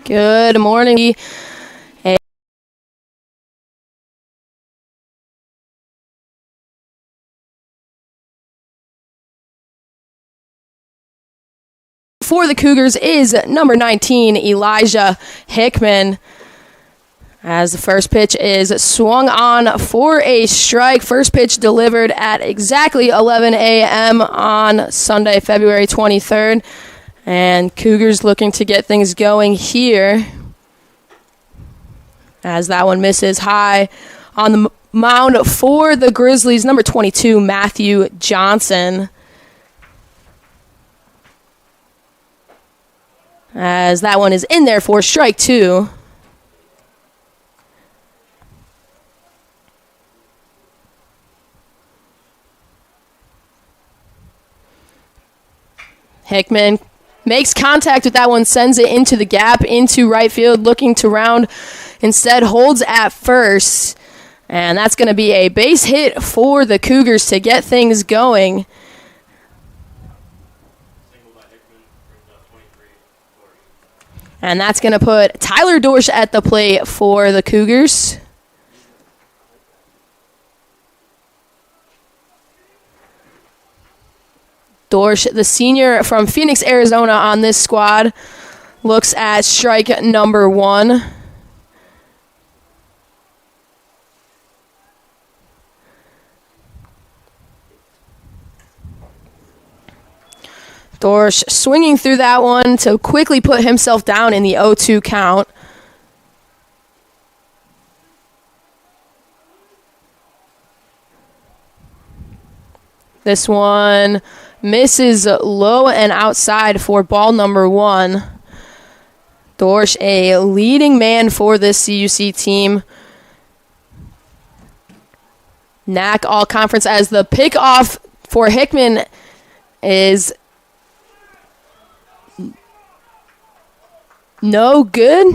Good morning. For the Cougars is number 19, Elijah Hickman. As the first pitch is swung on for a strike. First pitch delivered at exactly 11 a.m. on Sunday, February 23rd. And Cougars looking to get things going here. As that one misses high on the mound for the Grizzlies, number 22, Matthew Johnson. As that one is in there for strike two. Hickman makes contact with that one, sends it into the gap, into right field, looking to round. Instead, holds at first. And that's going to be a base hit for the Cougars to get things going. And that's going to put Tyler Dorsch at the plate for the Cougars. Dorsch, the senior from Phoenix, Arizona on this squad, looks at strike number one. Dorsch swinging through that one to quickly put himself down in the 0-2 count. This one misses low and outside for ball number one. Dorsch, a leading man for this CUC team. NAC All-Conference as the pickoff for Hickman is no good.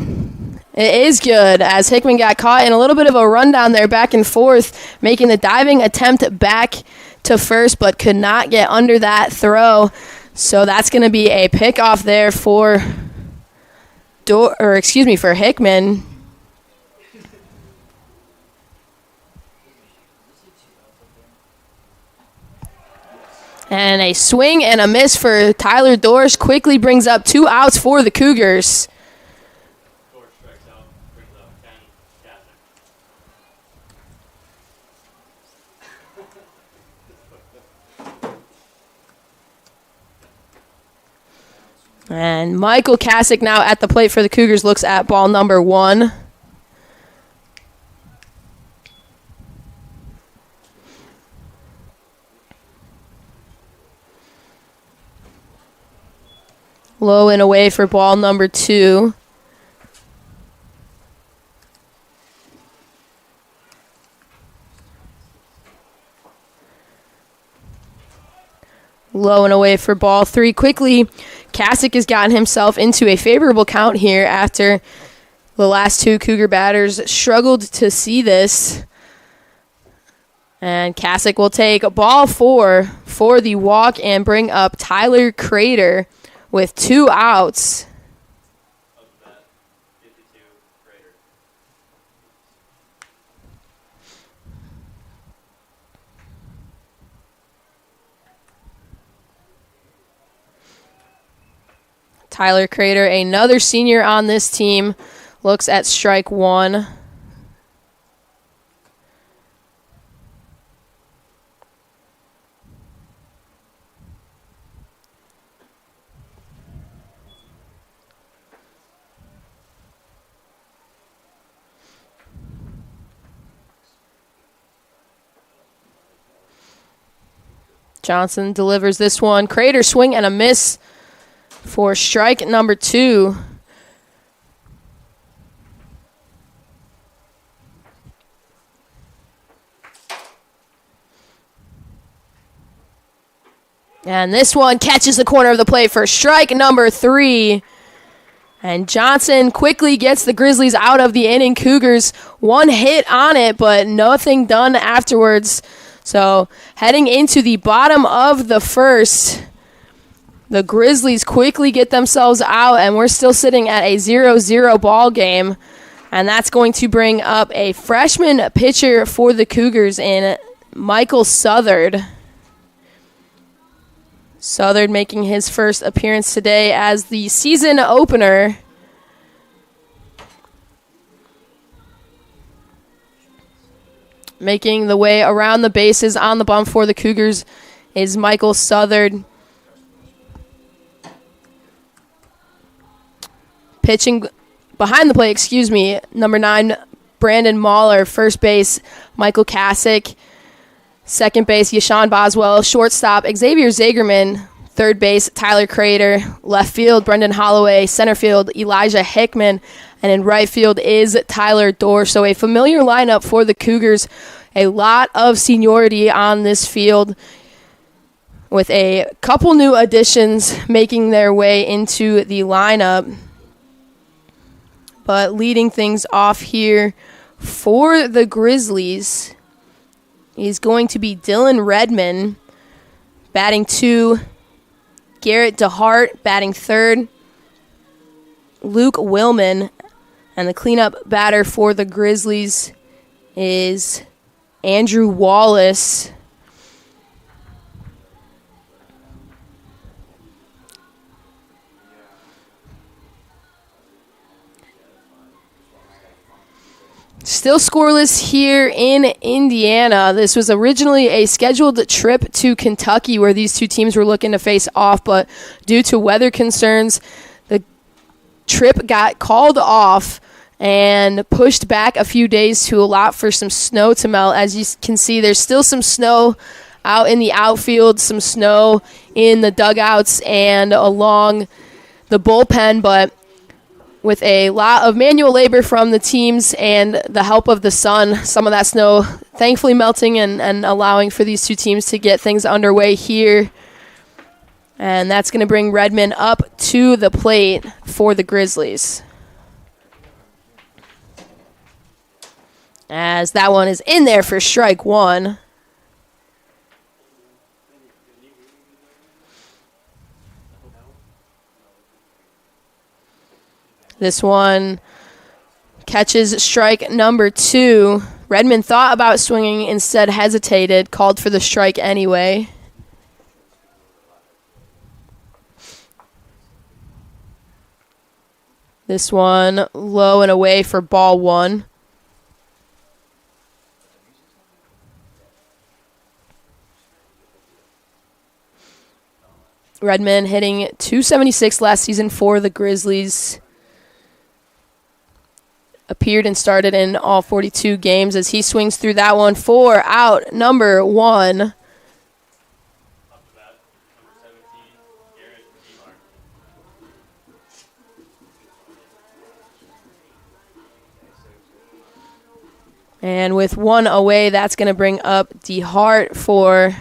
It is good, as Hickman got caught in a little bit of a rundown there back and forth, making the diving attempt back to first, but could not get under that throw. So that's going to be a pickoff there for for Hickman. And a swing and a miss for Tyler Dorsch quickly brings up 2 outs for the Cougars. And Michael Kasich now at the plate for the Cougars looks at ball number one. Low and away for ball number two. Low and away for ball three. Quickly, Kasich has gotten himself into a favorable count here after the last two Cougar batters struggled to see this. And Kasich will take ball four for the walk and bring up Tyler Crater with 2 outs. Tyler Crater, another senior on this team, looks at strike one. Johnson delivers this one. Crater swing and a miss for strike number two. And this one catches the corner of the plate for strike number three. And Johnson quickly gets the Grizzlies out of the inning. Cougars one hit on it, but nothing done afterwards. So heading into the bottom of the first, The Grizzlies quickly get themselves out, and we're still sitting at a 0-0 ball game. And that's going to bring up a freshman pitcher for the Cougars in Michael Southard. Southard making his first appearance today as the season opener. Making the way around the bases on the bump for the Cougars is Michael Southard. Pitching behind the plate, number 9, Brandon Mahler. First base, Michael Kasich. Second base, Yashawn Boswell. Shortstop, Xavier Zagerman. Third base, Tyler Crater. Left field, Brendan Holloway. Center field, Elijah Hickman. And in right field is Tyler Dorr. So a familiar lineup for the Cougars. A lot of seniority on this field, with a couple new additions making their way into the lineup. But leading things off here for the Grizzlies is going to be Dylan Redmond, batting 2. Garrett DeHart, batting 3rd. Luke Willman. And the cleanup batter for the Grizzlies is Andrew Wallace. Still scoreless here in Indiana. This was originally a scheduled trip to Kentucky where these two teams were looking to face off, but due to weather concerns, the trip got called off and pushed back a few days to allow for some snow to melt. As you can see, there's still some snow out in the outfield, some snow in the dugouts and along the bullpen, but with a lot of manual labor from the teams and the help of the sun, some of that snow thankfully melting and allowing for these two teams to get things underway here. And that's going to bring Redmond up to the plate for the Grizzlies. As that one is in there for strike 1. This one catches strike number 2. Redmond thought about swinging, instead hesitated, called for the strike anyway. This one low and away for ball 1. Redmond hitting .276 last season for the Grizzlies. Appeared and started in all 42 games as he swings through that one for out number 1. And with 1 away, that's going to bring up DeHart for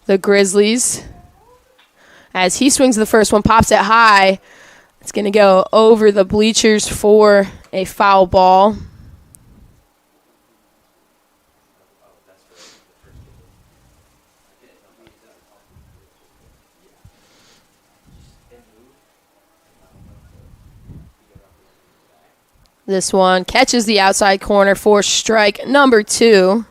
the Grizzlies. As he swings the first one, pops it high. It's going to go over the bleachers for a foul ball. This one catches the outside corner for strike number 2.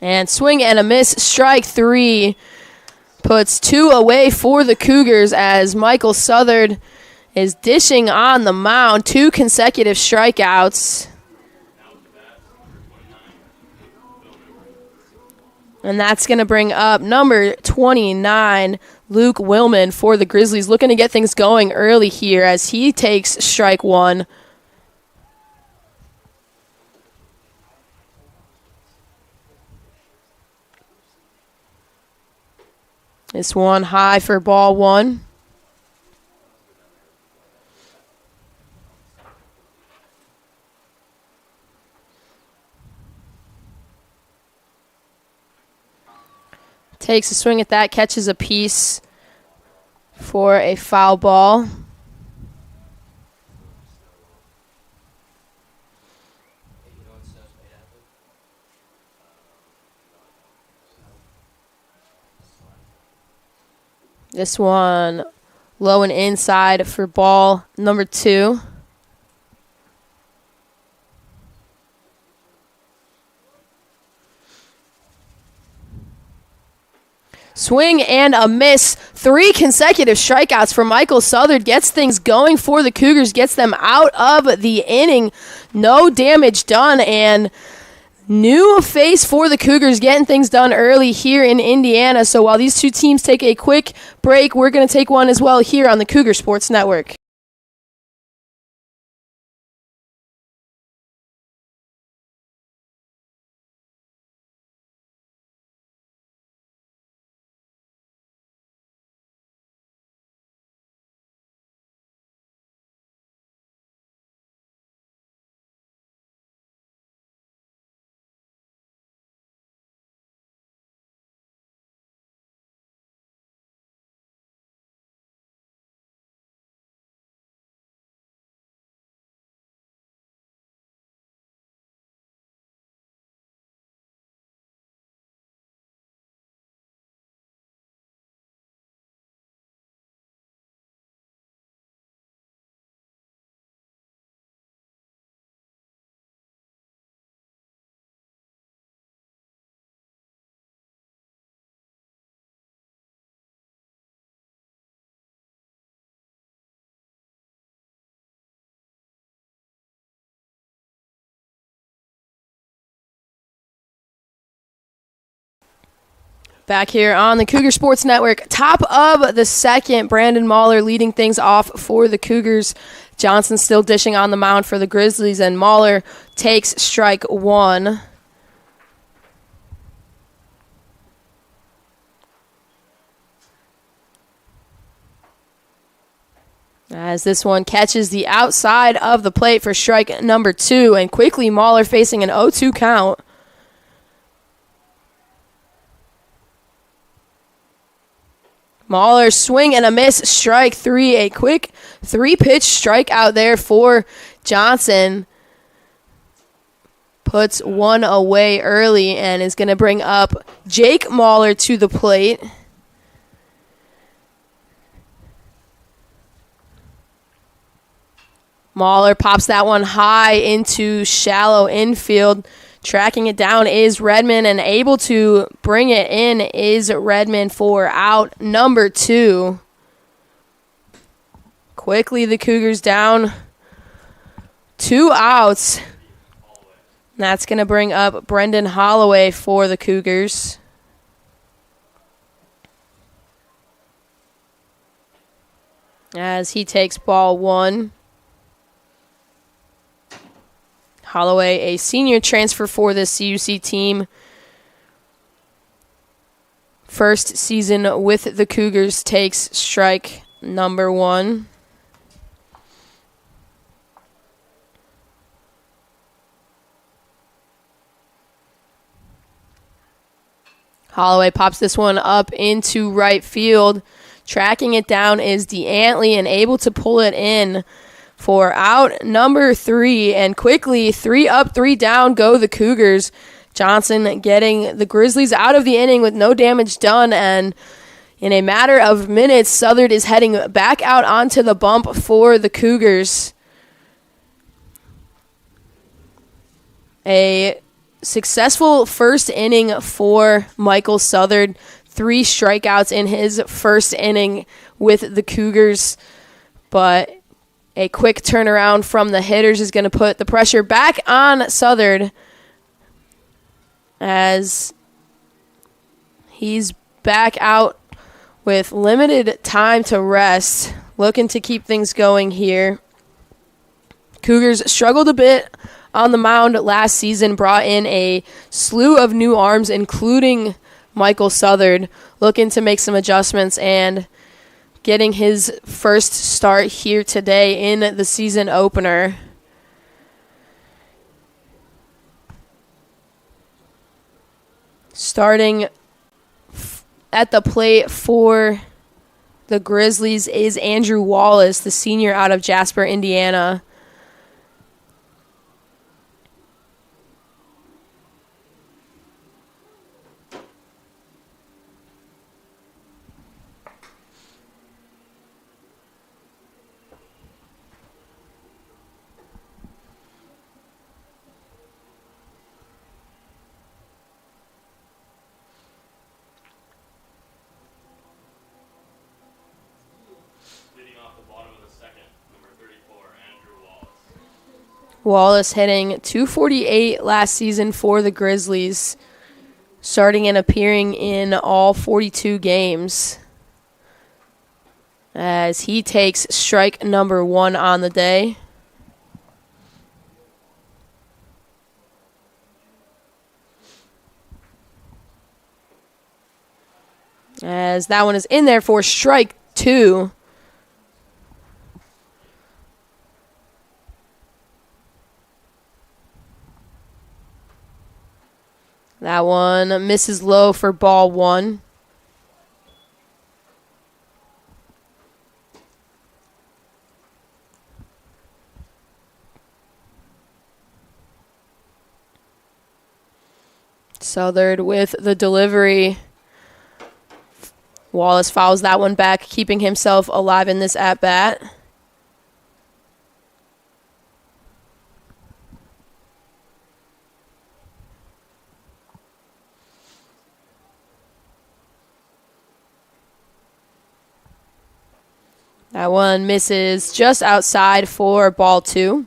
And swing and a miss, strike 3. Puts 2 away for the Cougars as Michael Southard is dishing on the mound. 2 consecutive strikeouts. And that's going to bring up number 29, Luke Willman for the Grizzlies, looking to get things going early here as he takes strike 1. This one high for ball 1. Takes a swing at that, catches a piece for a foul ball. This one low and inside for ball number 2. Swing and a miss. 3 consecutive strikeouts for Michael Southard. Gets things going for the Cougars. Gets them out of the inning. No damage done. And new face for the Cougars, getting things done early here in Indiana. So while these two teams take a quick break, we're going to take one as well here on the Cougar Sports Network. Back here on the Cougar Sports Network, top of the second, Brandon Mahler leading things off for the Cougars. Johnson still dishing on the mound for the Grizzlies, and Mahler takes strike 1. As this one catches the outside of the plate for strike number 2, and quickly Mahler facing an 0-2 count. Mahler swing and a miss, strike 3. A quick 3-pitch strikeout there for Johnson. Puts one away early and is going to bring up Jake Mahler to the plate. Mahler pops that one high into shallow infield. Tracking it down is Redmond, and able to bring it in is Redmond for out number 2. Quickly the Cougars down 2 outs. That's going to bring up Brendan Holloway for the Cougars. As he takes ball 1. Holloway, a senior transfer for this CUC team. First season with the Cougars, takes strike number 1. Holloway pops this one up into right field. Tracking it down is DeAntley, and able to pull it in for out number 3, and quickly 3 up, 3 down go the Cougars. Johnson getting the Grizzlies out of the inning with no damage done, and in a matter of minutes, Southard is heading back out onto the bump for the Cougars. A successful first inning for Michael Southard. 3 strikeouts in his first inning with the Cougars, but a quick turnaround from the hitters is going to put the pressure back on Southard as he's back out with limited time to rest, looking to keep things going here. Cougars struggled a bit on the mound last season, brought in a slew of new arms, including Michael Southard, looking to make some adjustments and getting his first start here today in the season opener. Starting at the plate for the Grizzlies is Andrew Wallace, the senior out of Jasper, Indiana. Wallace hitting .248 last season for the Grizzlies, starting and appearing in all 42 games, as he takes strike number 1 on the day. As that one is in there for strike 2. That one misses low for ball 1. Southard with the delivery. Wallace fouls that one back, keeping himself alive in this at-bat. That one misses just outside for ball 2.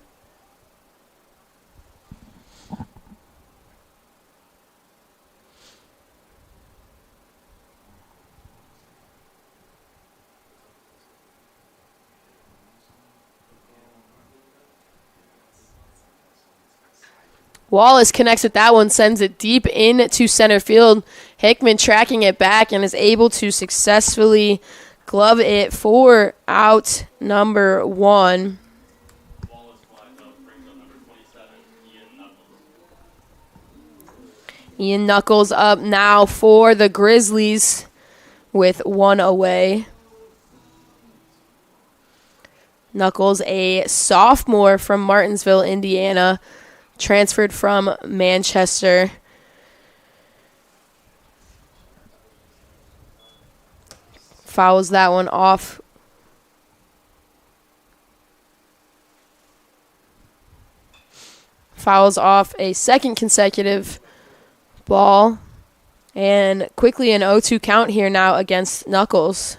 Wallace connects with that one, sends it deep into center field. Hickman tracking it back and is able to successfully glove it for out number 1. Ian Knuckles up now for the Grizzlies with 1 away. Knuckles, a sophomore from Martinsville, Indiana, transferred from Manchester. Fouls that one off. Fouls off a second consecutive ball. And quickly an 0-2 count here now against Knuckles.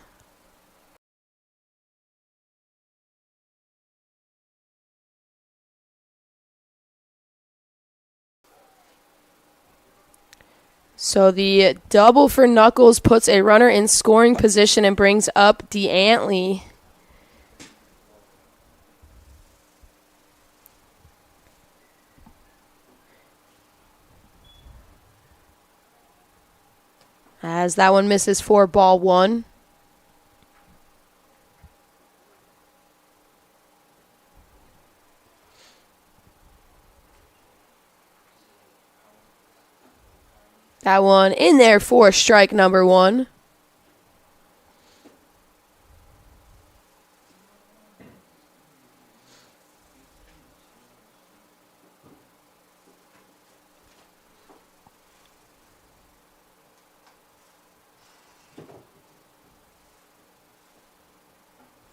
So the double for Knuckles puts a runner in scoring position and brings up DeAntley. As that one misses for ball 1. That one in there for strike number 1.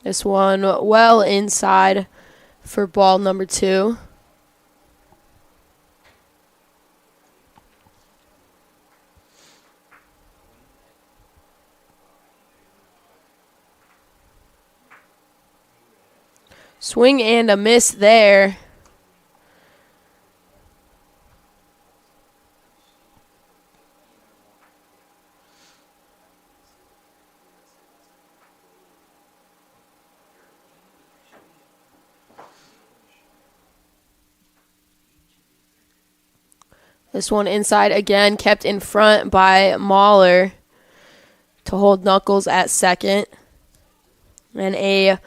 This one well inside for ball number 2. Swing and a miss there. This one inside again, kept in front by Mahler to hold Knuckles at second. And a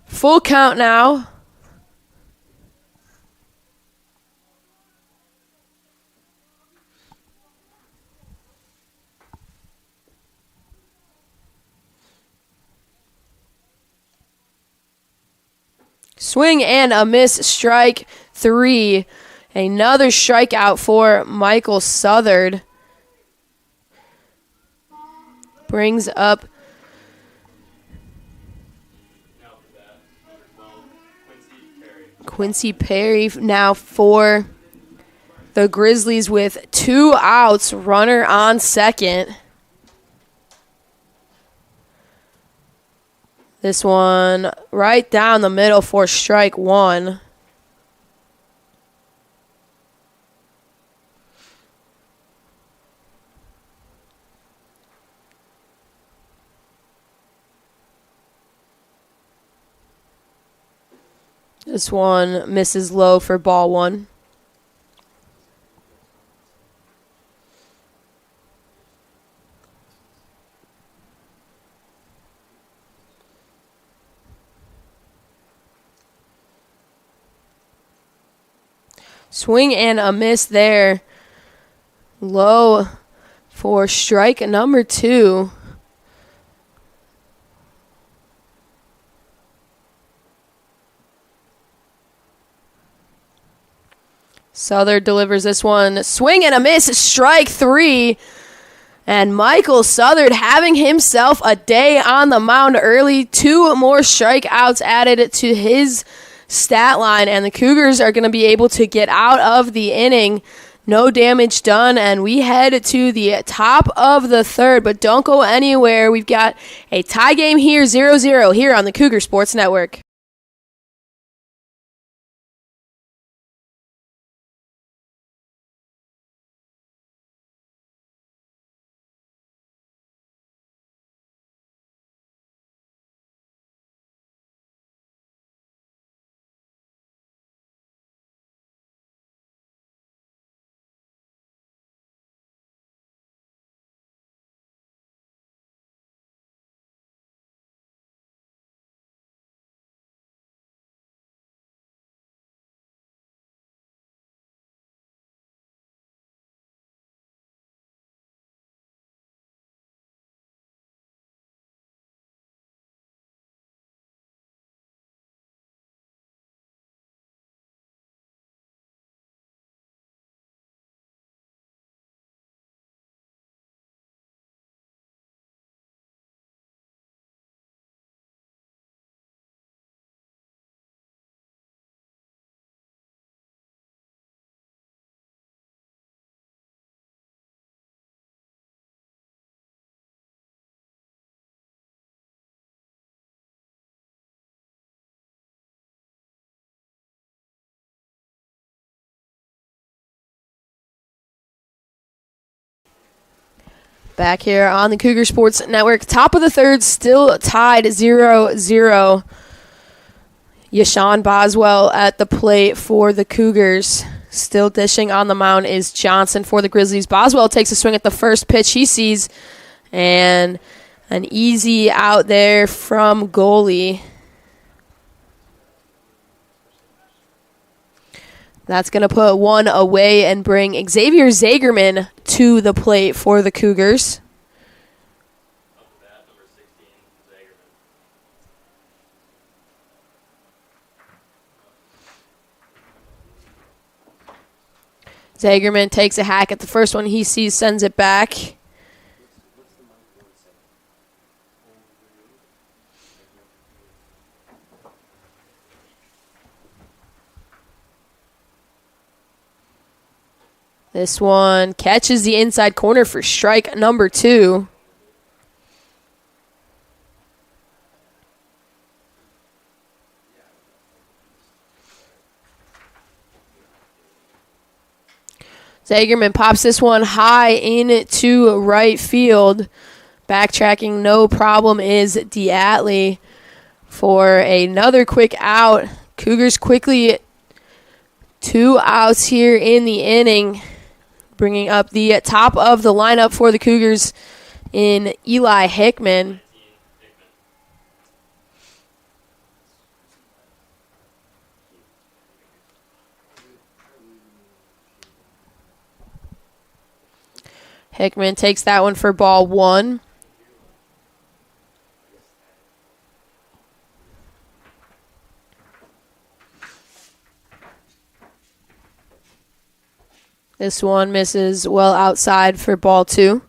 full count now. Swing and a miss, strike 3. Another strikeout for Michael Southard. Brings up Quincy Perry now for the Grizzlies with 2 outs, runner on second. This one right down the middle for strike 1. This one misses low for ball one. Swing and a miss there. Low for strike number two. Southern delivers this one. Swing and a miss. Strike three. And Michael Southern having himself a day on the mound early. 2 more strikeouts added to his stat line. And the Cougars are going to be able to get out of the inning. No damage done. And we head to the top of the third. But don't go anywhere. We've got a tie game here, 0-0 here on the Cougar Sports Network. Back here on the Cougar Sports Network. Top of the third, still tied 0-0. Yashawn Boswell at the plate for the Cougars. Still dishing on the mound is Johnson for the Grizzlies. Boswell takes a swing at the first pitch he sees. And an easy out there from goalie. That's going to put one away and bring Xavier Zagerman to the plate for the Cougars. Zagerman takes a hack at the first one he sees, sends it back. This one catches the inside corner for strike number two. Zagerman pops this one high into right field. Backtracking, no problem, is Diatley for another quick out. Cougars quickly 2 outs here in the inning. Bringing up the top of the lineup for the Cougars in Eli Hickman. Hickman takes that one for ball one. This one misses well outside for ball two.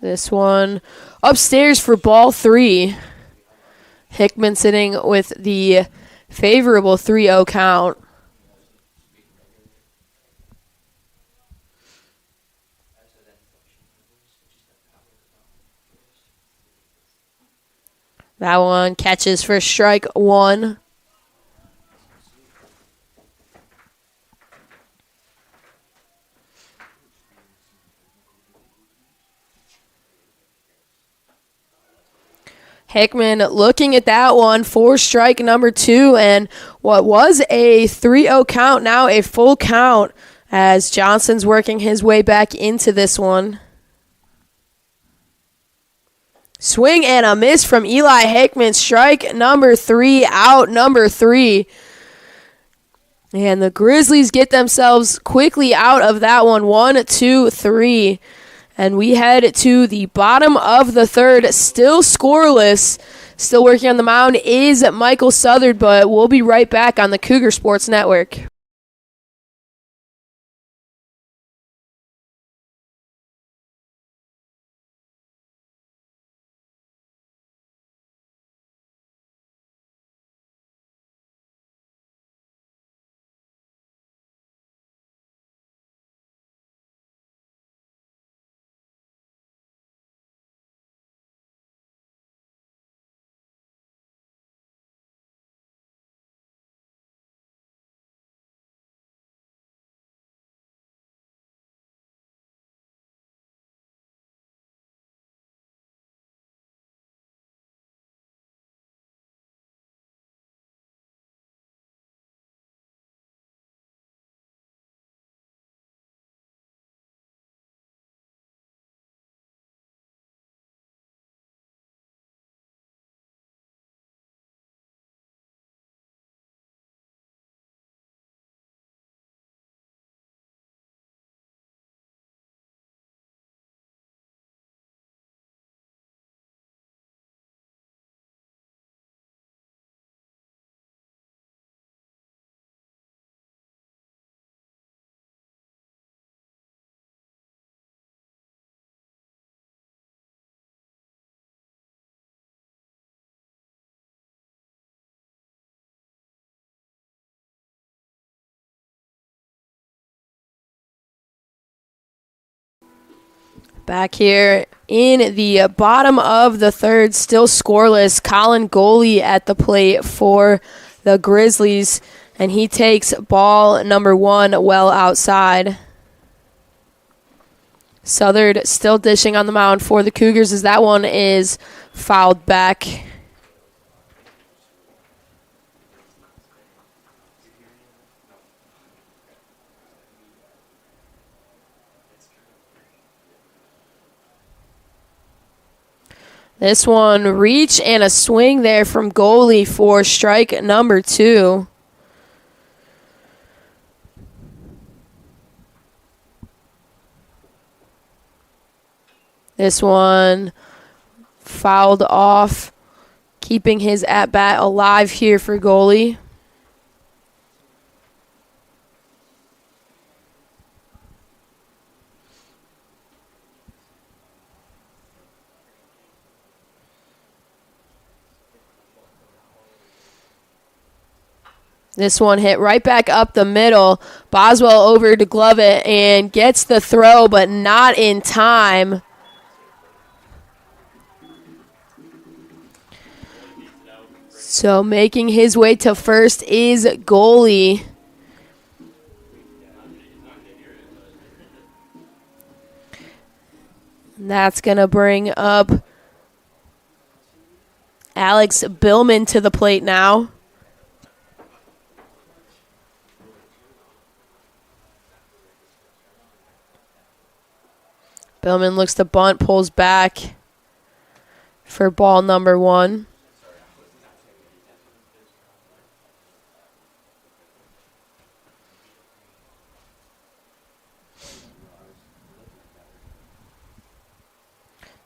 This one upstairs for ball three. Hickman sitting with the favorable 3-0 count. That one catches for strike one. Hickman looking at that one for strike number 2, and what was a 3-0 count, now a full count as Johnson's working his way back into this one. Swing and a miss from Eli Hickman. Strike number 3, out number 3. And the Grizzlies get themselves quickly out of that one. 1, 2, 3. And we head to the bottom of the third. Still scoreless. Still working on the mound is Michael Southard, but we'll be right back on the Cougar Sports Network. Back here in the bottom of the third, still scoreless. Colin Goley at the plate for the Grizzlies, and he takes ball number 1 well outside. Southard still dishing on the mound for the Cougars as that one is fouled back. This one, reach and a swing there from Goley for strike number 2. This one fouled off, keeping his at-bat alive here for Goley. This one hit right back up the middle. Boswell over to glove it and gets the throw, but not in time. So making his way to first is Goley. And that's going to bring up Alex Billman to the plate now. Billman looks to bunt, pulls back for ball number 1.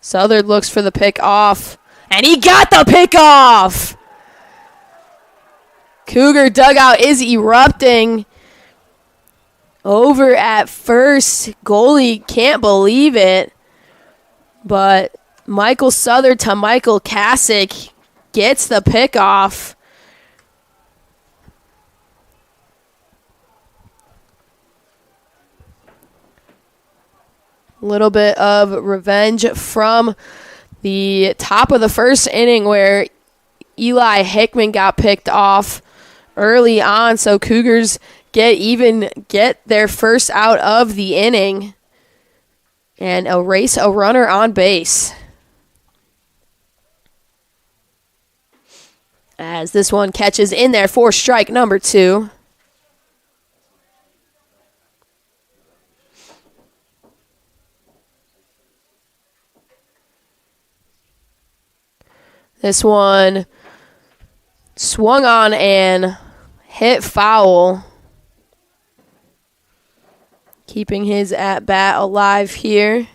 Southard looks for the pick off, and he got the pick off! Cougar dugout is erupting. Over at first, Goley can't believe it, but Michael Southard to Michael Kasich gets the pick off. A little bit of revenge from the top of the first inning where Eli Hickman got picked off early on, so Cougars get their first out of the inning and erase a runner on base. As this one catches in there for strike number 2. This one swung on and hit foul. Keeping his at-bat alive here.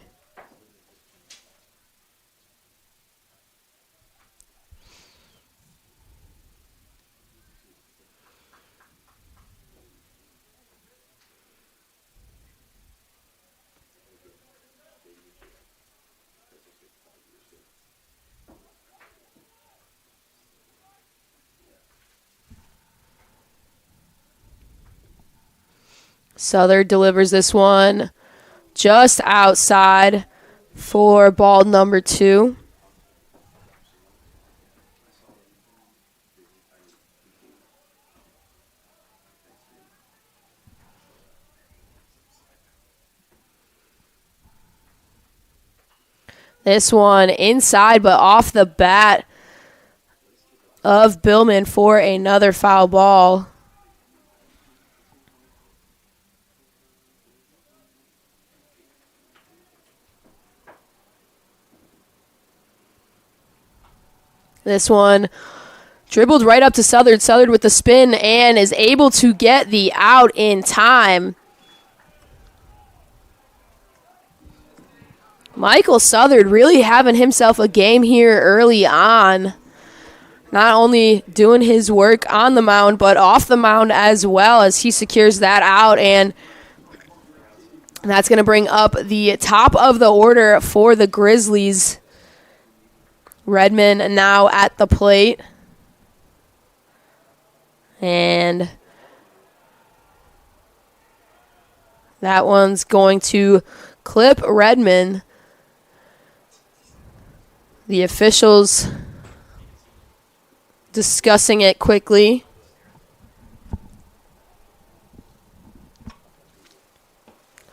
Southern delivers this one just outside for ball number 2. This one inside but off the bat of Billman for another foul ball. This one dribbled right up to Southern. Southern with the spin and is able to get the out in time. Michael Southern really having himself a game here early on. Not only doing his work on the mound, but off the mound as well, as he secures that out. And that's going to bring up the top of the order for the Grizzlies. Redmond now at the plate. And that one's going to clip Redmond. The officials discussing it quickly.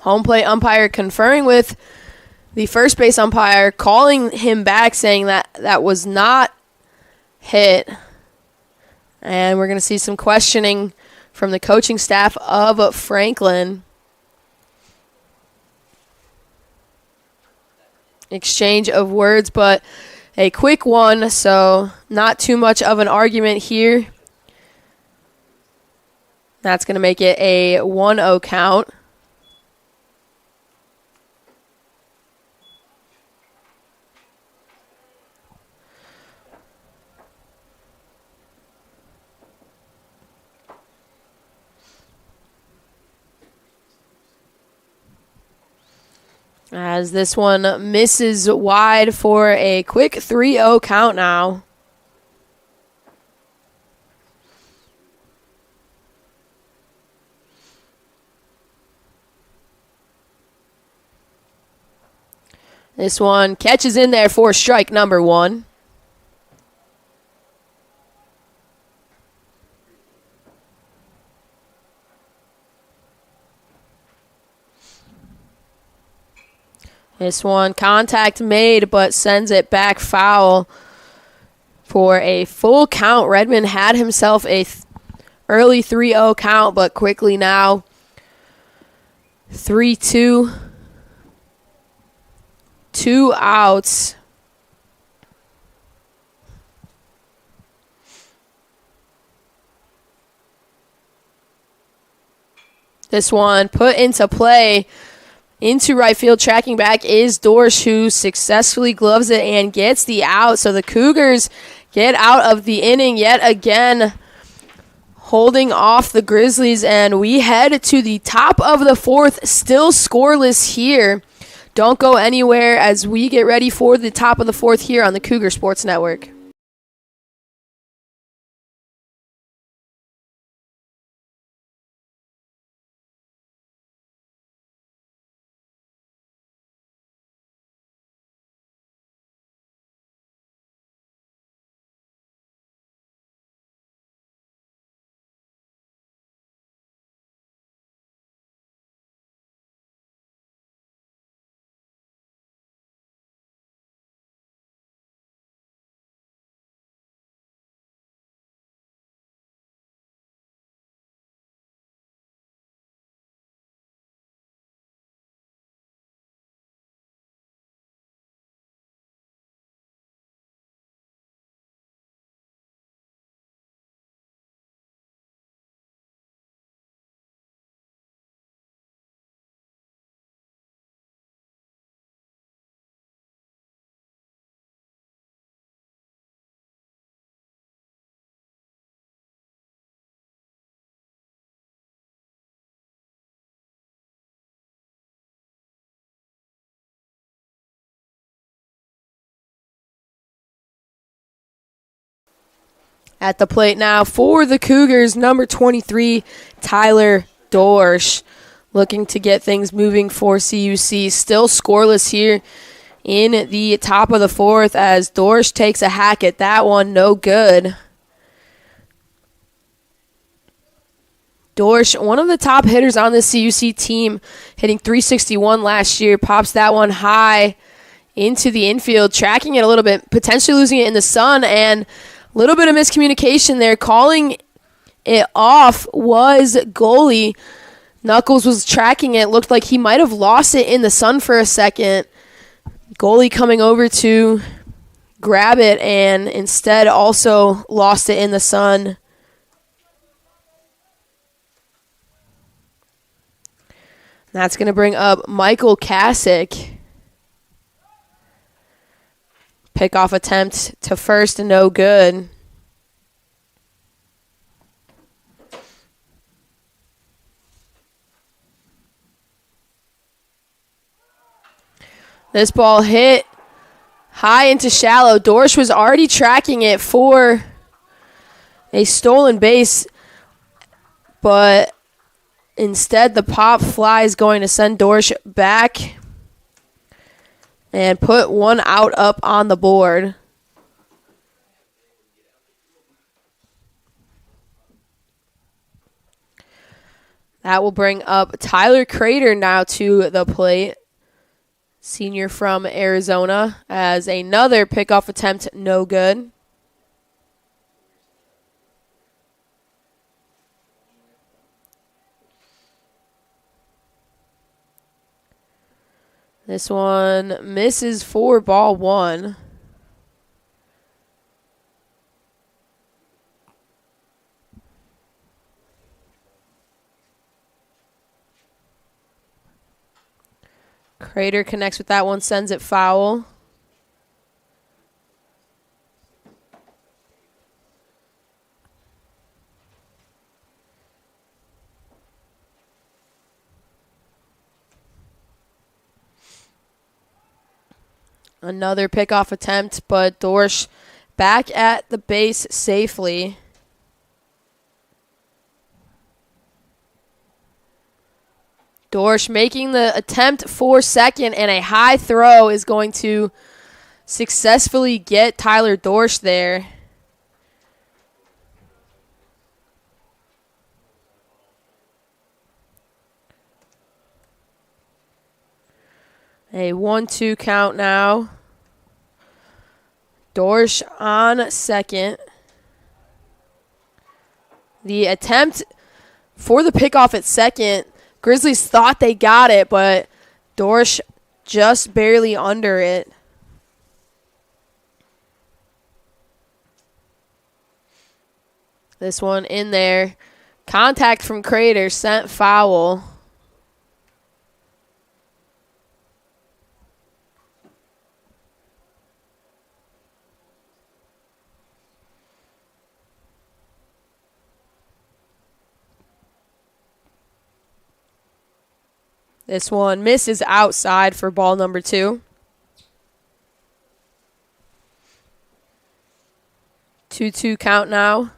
Home plate umpire conferring with the first base umpire, calling him back, saying that that was not hit. And we're going to see some questioning from the coaching staff of Franklin. Exchange of words, but a quick one, so not too much of an argument here. That's going to make it a 1-0 count. As this one misses wide for a quick 3-0 count now. This one catches in there for strike number 1. This one, contact made, but sends it back foul for a full count. Redmond had himself a early 3-0 count, but quickly now 3-2. 2 outs. This one put into play. Into right field, tracking back is Dorsch, who successfully gloves it and gets the out. So the Cougars get out of the inning yet again, holding off the Grizzlies. And we head to the top of the 4th, still scoreless here. Don't go anywhere as we get ready for the top of the 4th here on the Cougar Sports Network. At the plate now for the Cougars, number 23, Tyler Dorsch, looking to get things moving for CUC. Still scoreless here in the top of the fourth as Dorsch takes a hack at that one. No good. Dorsch, one of the top hitters on the CUC team, hitting .361 last year, pops that one high into the infield, tracking it a little bit, potentially losing it in the sun, and a little bit of miscommunication there. Calling it off was goalie. Knuckles was tracking it. Looked like he might have lost it in the sun for a second. Goalie coming over to grab it and instead also lost it in the sun. That's going to bring up Michael Kasich. Pickoff attempt to first, no good. This ball hit high into shallow. Dorsch was already tracking it for a stolen base, but instead the pop fly is going to send Dorsch back and put one out up on the board. That will bring up Tyler Crater now to the plate. Senior from Arizona, as another pickoff attempt, no good. This one misses for ball one. Crater connects with that one, sends it foul. Another pickoff attempt, but Dorsch back at the base safely. Dorsch making the attempt for second, and a high throw is going to successfully get Tyler Dorsch there. A 1-2 count now. Dorsch on second. The attempt for the pickoff at second, Grizzlies thought they got it, but Dorsch just barely under it. This one in there. Contact from Crater, sent foul. This one misses outside for ball number 2. 2-2 count now.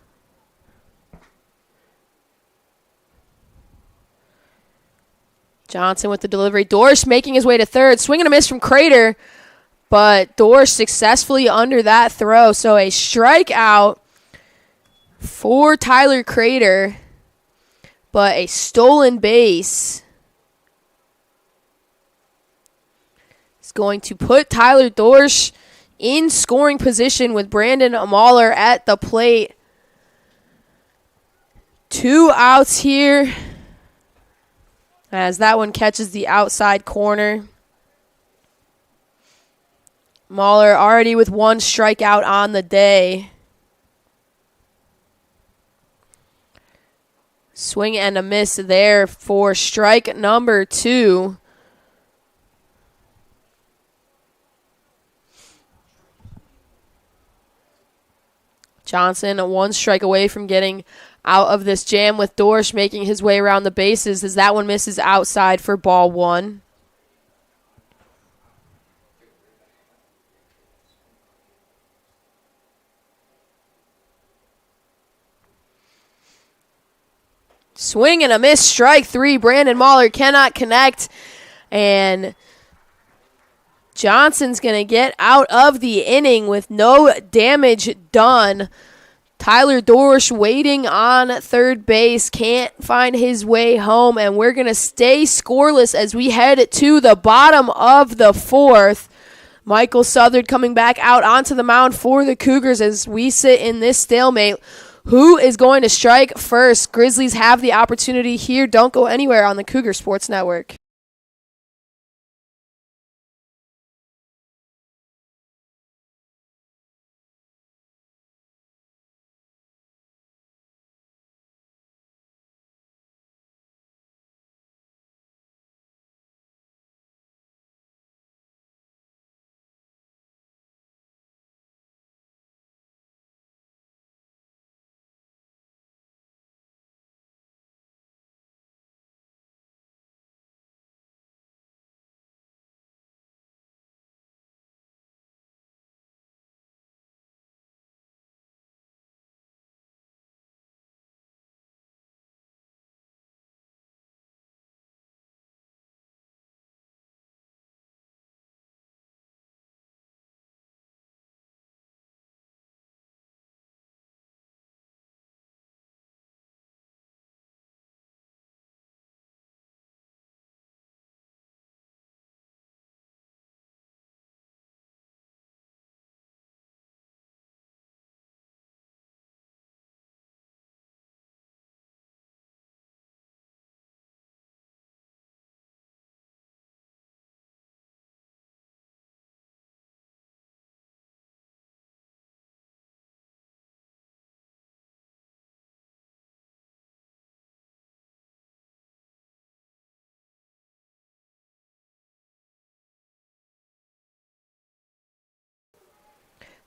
Johnson with the delivery. Dorsch making his way to third. Swing and a miss from Crater, but Dorsch successfully under that throw. So a strikeout for Tyler Crater, but a stolen base. Going to put Tyler Dorsch in scoring position with Brandon Mahler at the plate. 2 outs here as that one catches the outside corner. Mahler already with 1 strikeout on the day. Swing and a miss there for strike number 2. Johnson 1 strike away from getting out of this jam with Dorsch making his way around the bases as that one misses outside for ball 1. Swing and a miss, strike three. Brandon Mahler cannot connect. And Johnson's going to get out of the inning with no damage done. Tyler Dorsch waiting on third base, can't find his way home, and we're going to stay scoreless as we head to the bottom of the fourth. Michael Southard coming back out onto the mound for the Cougars as we sit in this stalemate. Who is going to strike first? Grizzlies have the opportunity here. Don't go anywhere on the Cougar Sports Network.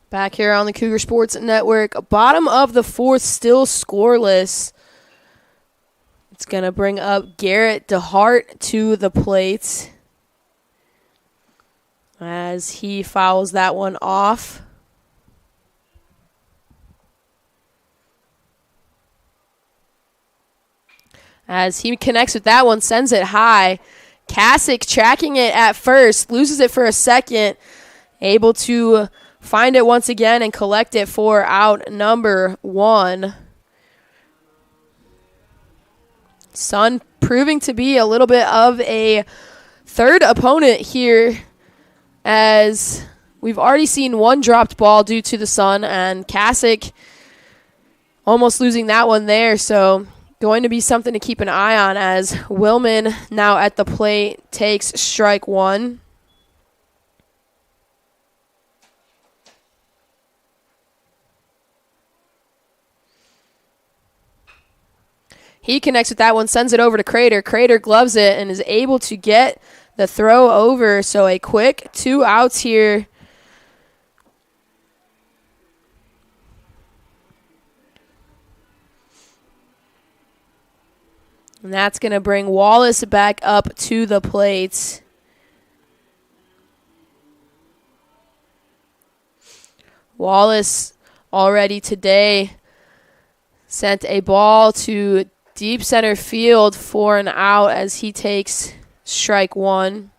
Back here on the Cougar Sports Network, bottom of the fourth, still scoreless. It's going to bring up Garrett DeHart to the plate as he fouls that one off. As he connects with that one, sends it high. Kasich tracking it at first, loses it for a second, able to find it once again and collect it for out number one. Sun proving to be a little bit of a third opponent here, as we've already seen one dropped ball due to the Sun, and Kasich almost losing that one there. So going to be something to keep an eye on as Willman now at the plate takes strike one. He connects with that one, sends it over to Crater. Crater gloves it and is able to get the throw over. So a quick 2 outs here. And that's going to bring Wallace back up to the plate. Wallace already today sent a ball to deep center field for an out as he takes strike one.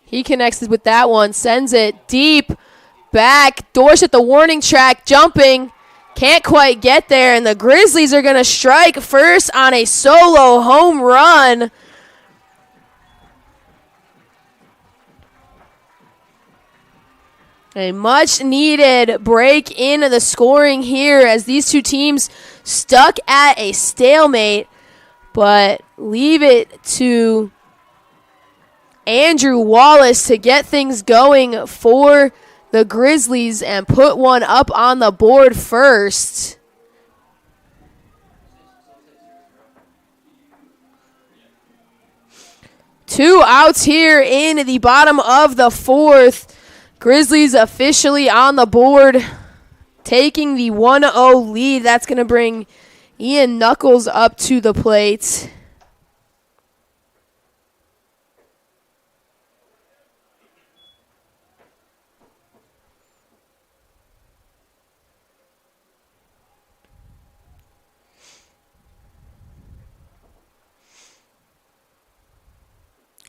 He connects with that one, sends it deep back. Dorsch at the warning track, jumping. Can't quite get there, and the Grizzlies are going to strike first on a solo home run. A much-needed break in the scoring here as these two teams stuck at a stalemate, but leave it to Andrew Wallace to get things going for the Grizzlies and put one up on the board first. Two outs here in the bottom of the fourth. Grizzlies officially on the board, taking the 1-0 lead. That's going to bring Ian Knuckles up to the plate.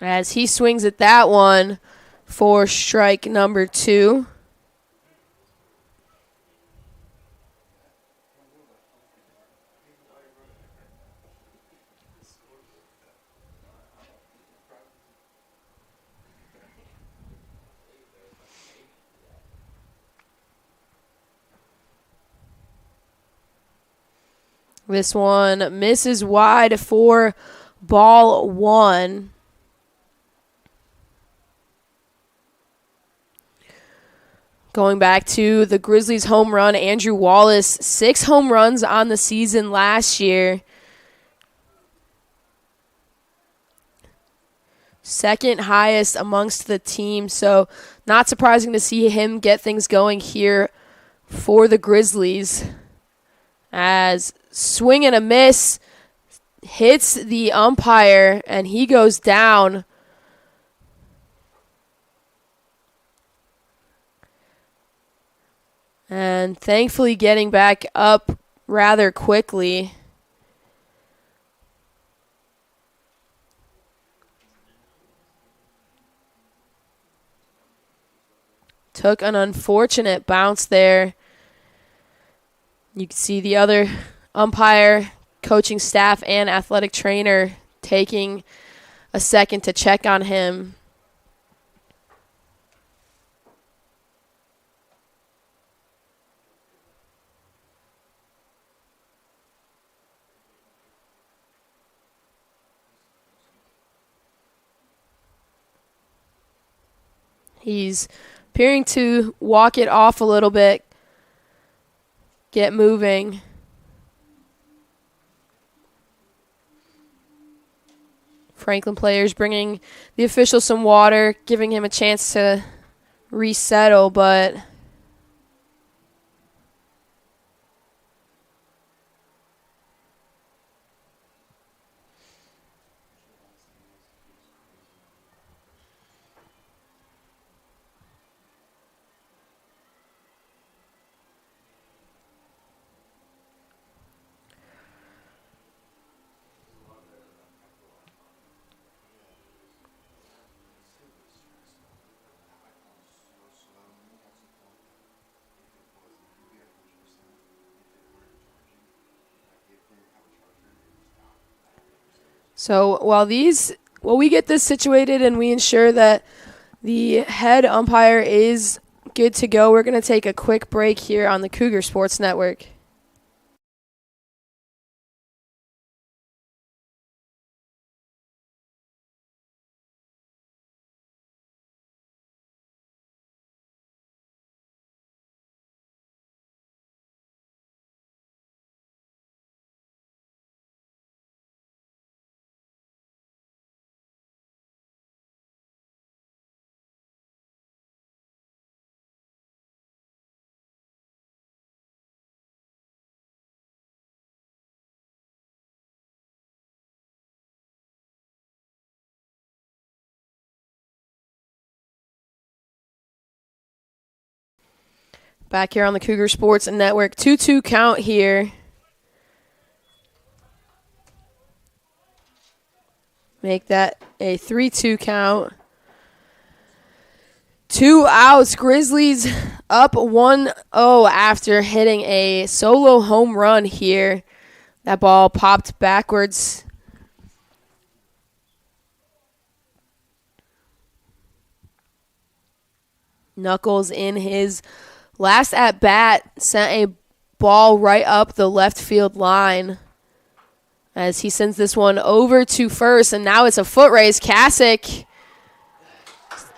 as he swings at that one for strike number 2. This one misses wide for ball 1. Going back to the Grizzlies' home run, Andrew Wallace, 6 home runs on the season last year. Second highest amongst the team, so not surprising to see him get things going here for the Grizzlies. As swing and a miss hits the umpire, and he goes down. And thankfully getting back up rather quickly. Took an unfortunate bounce there. You can see the other umpire, coaching staff, and athletic trainer taking a second to check on him. He's appearing to walk it off a little bit, get moving. Franklin players bringing the official some water, giving him a chance to resettle, but so while we get this situated and we ensure that the head umpire is good to go, we're going to take a quick break here on the Cougar Sports Network. Back here on the Cougar Sports Network, 2-2 count here. Make that a 3-2 count. 2 outs. Grizzlies up 1-0 after hitting a solo home run here. That ball popped backwards. Knuckles in his last at bat sent a ball right up the left field line as he sends this one over to first, and now it's a foot race. CUC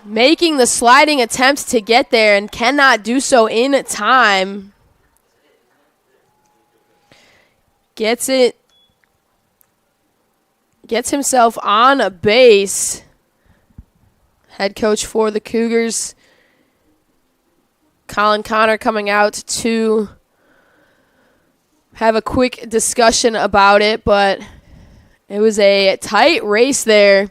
making the sliding attempt to get there and cannot do so in time. Gets himself on a base. Head coach for the Cougars, Colin Connor, coming out to have a quick discussion about it, but it was a tight race there.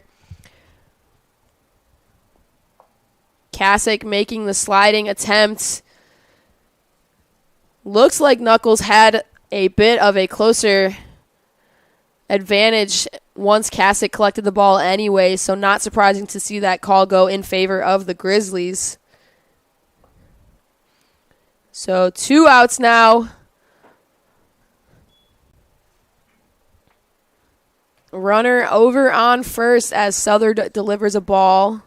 CUC making the sliding attempt. Looks like Knuckles had a bit of a closer advantage once Cassick collected the ball anyway, so not surprising to see that call go in favor of the Grizzlies. So 2 outs now. Runner over on first as Southern delivers a ball.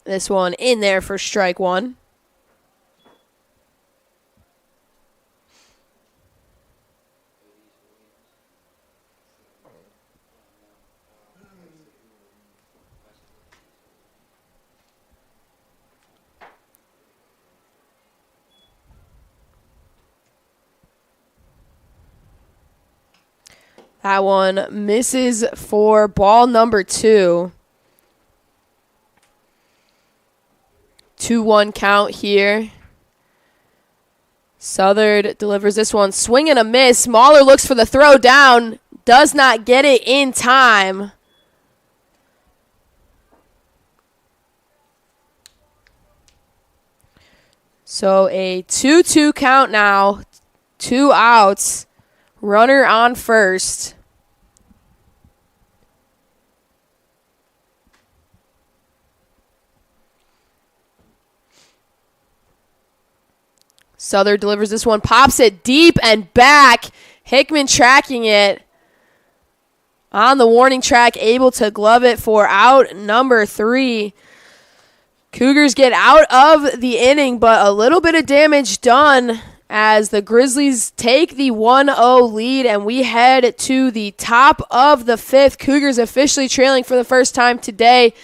This one in there for strike one. That one misses for ball number 2. 2-1 count here. Southern delivers this one. Swing and a miss. Mahler looks for the throw down. Does not get it in time. So a 2-2 count now. 2 outs. Runner on first. Southern delivers this one, pops it deep and back. Hickman tracking it on the warning track, able to glove it for out number 3. Cougars get out of the inning, but a little bit of damage done as the Grizzlies take the 1-0 lead, and we head to the top of the 5th. Cougars officially trailing for the first time today.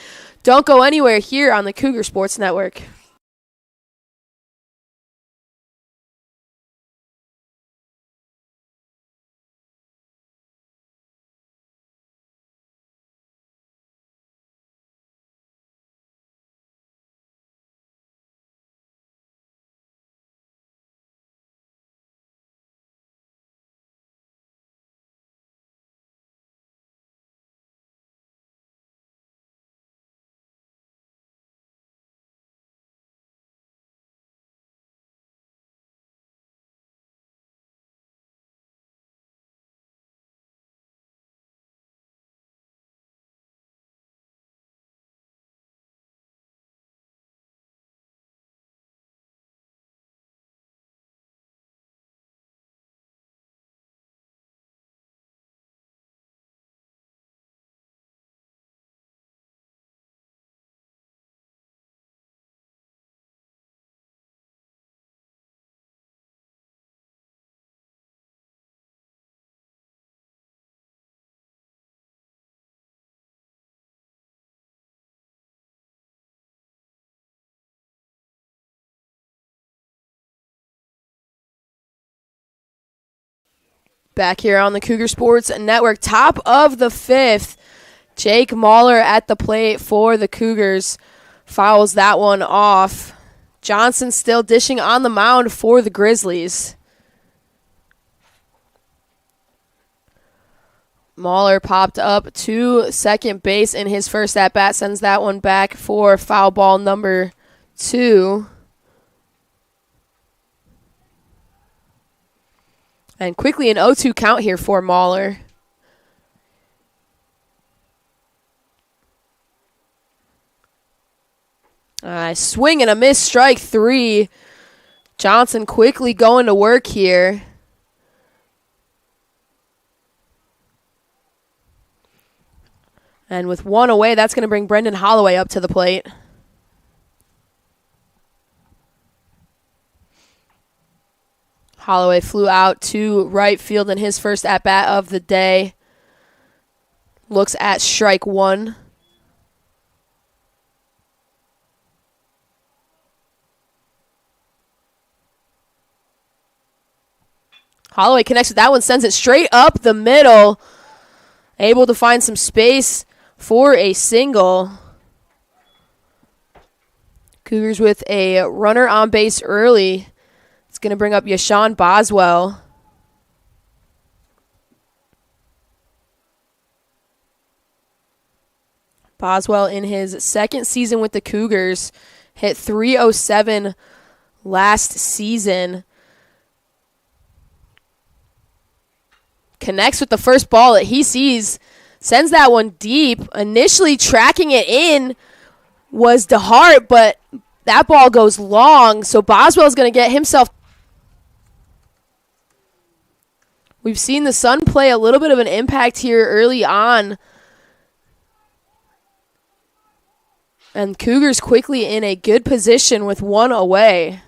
Don't go anywhere here on the Cougar Sports Network. Back here on the Cougar Sports Network, top of the 5th. Jake Mahler at the plate for the Cougars. Fouls that one off. Johnson still dishing on the mound for the Grizzlies. Mahler popped up to second base in his first at-bat, sends that one back for foul ball number 2. And quickly an 0-2 count here for Mahler. Swing and a miss, strike 3. Johnson quickly going to work here. And with 1 away, that's going to bring Brendan Holloway up to the plate. Holloway flew out to right field in his first at-bat of the day. Looks at strike 1. Holloway connects with that one, sends it straight up the middle. Able to find some space for a single. Cougars with a runner on base early. It's going to bring up Yashawn Boswell. Boswell in his second season with the Cougars hit .307 last season. Connects with the first ball that he sees, sends that one deep. Initially tracking it in was DeHart, but that ball goes long, so Boswell's going to get himself. We've seen the sun play a little bit of an impact here early on. And Cougars quickly in a good position with one away.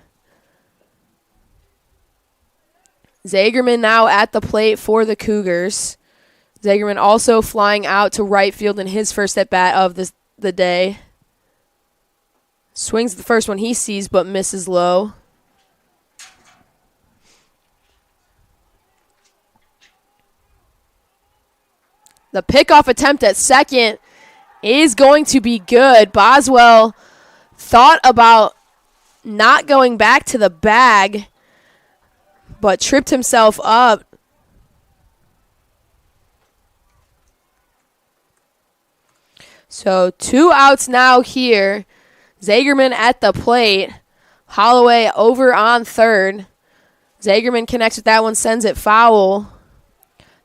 Zagerman now at the plate for the Cougars. Zagerman also flying out to right field in his first at-bat of the day. Swings the first one he sees, but misses low. The pickoff attempt at second is going to be good. Boswell thought about not going back to the bag, but tripped himself up. So 2 outs now here. Zagerman at the plate. Holloway over on third. Zagerman connects with that one, sends it foul.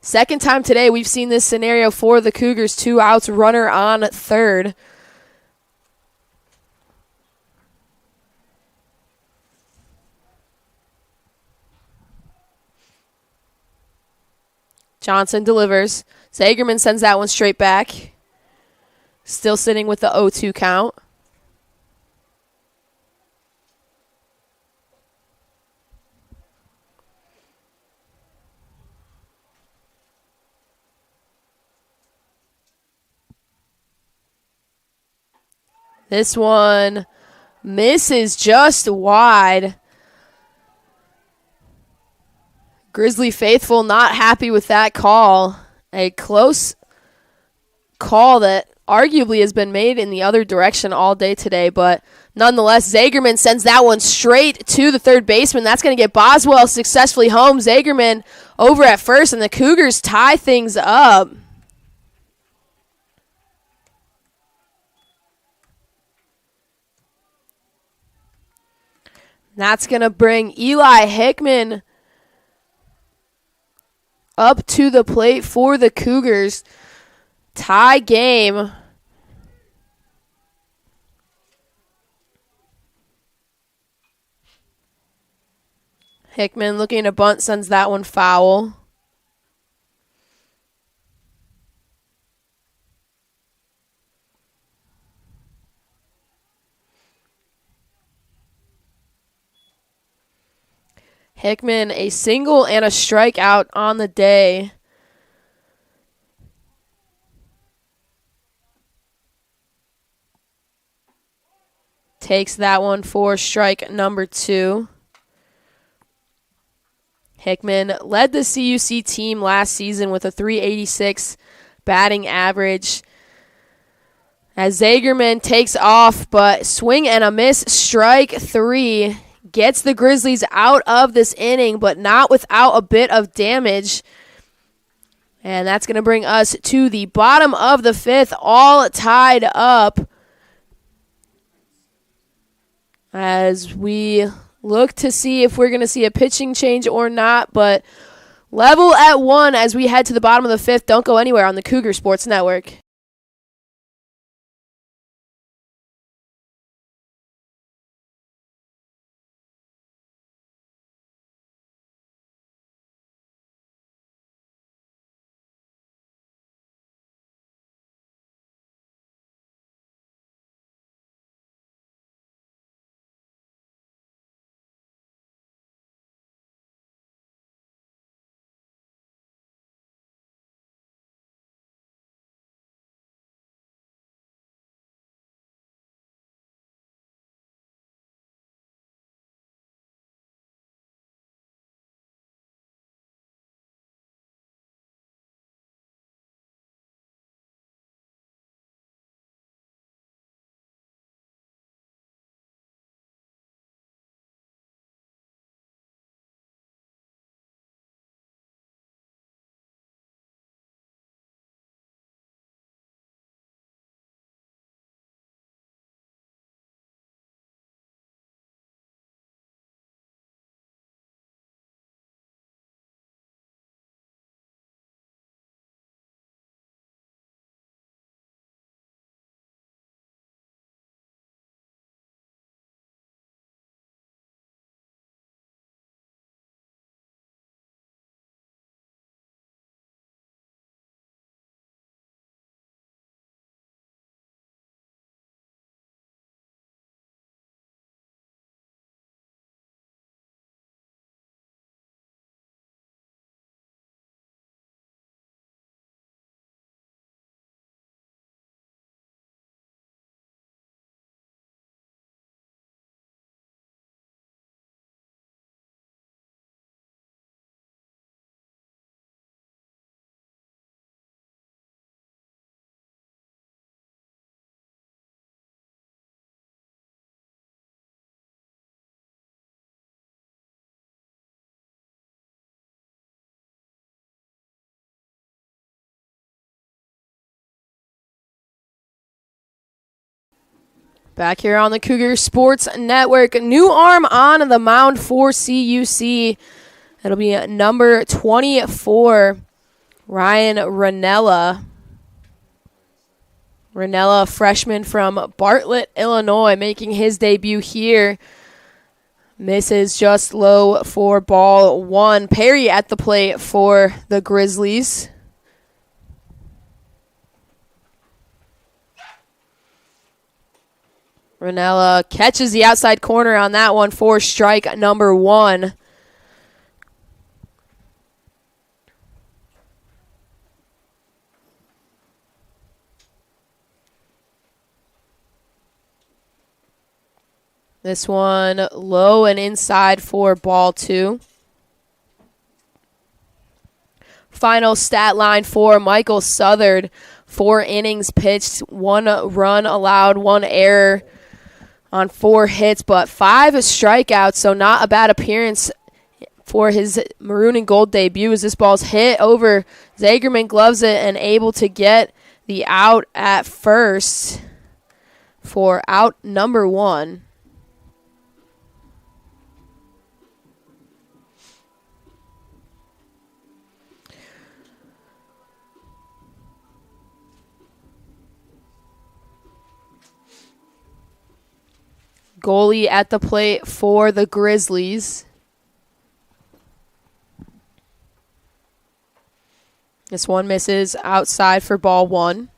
Second time today we've seen this scenario for the Cougars. 2 outs, runner on third. Johnson delivers. Zagerman sends that one straight back. Still sitting with the 0-2 count. This one misses just wide. Grizzly faithful not happy with that call. A close call that arguably has been made in the other direction all day today, but nonetheless, Zagerman sends that one straight to the third baseman. That's going to get Boswell successfully home. Zagerman over at first, and the Cougars tie things up. That's going to bring Eli Hickman up to the plate for the Cougars. Tie game. Hickman looking to bunt, sends that one foul. Hickman, a single and a strikeout on the day. Takes that one for strike number 2. Hickman led the CUC team last season with a .386 batting average. As Zagerman takes off, but swing and a miss, strike 3. Gets the Grizzlies out of this inning, but not without a bit of damage. And that's going to bring us to the bottom of the 5th, all tied up. As we look to see if we're going to see a pitching change or not, but level at 1 as we head to the bottom of the 5th. Don't go anywhere on the Cougar Sports Network. Back here on the Cougar Sports Network. New arm on the mound for CUC. It'll be number 24, Ryan Ranella. Ranella, freshman from Bartlett, Illinois, making his debut here. Misses just low for ball one. Perry at the plate for the Grizzlies. Ranella catches the outside corner on that one for strike number one. This one low and inside for ball two. Final stat line for Michael Southard. 4 innings pitched, 1 run allowed, 1 error on 4 hits, but 5 strikeouts, so not a bad appearance for his maroon and gold debut as this ball's hit over. Zagerman gloves it and able to get the out at first for out number 1. Goalie at the plate for the Grizzlies. This one misses outside for ball one.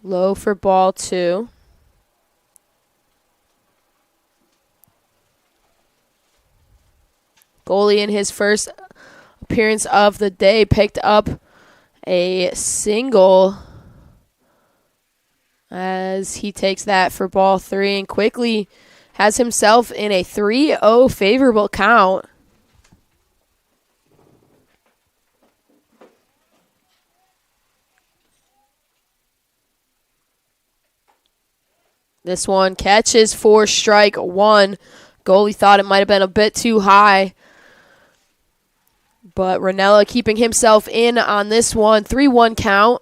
Low for ball two. Goalie in his first appearance of the day picked up a single as he takes that for ball three and quickly has himself in a 3-0 favorable count. This one catches for strike one. Goalie thought it might have been a bit too high. But Ranella keeping himself in on this one. 3-1 count.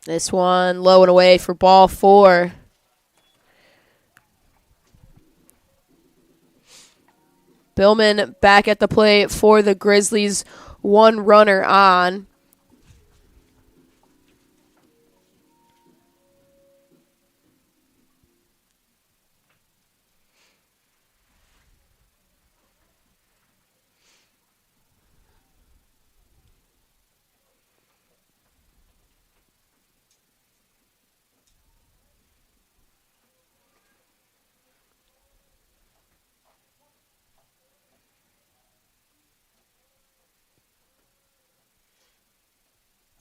This one low and away for ball four. Billman back at the plate for the Grizzlies. 1 runner on.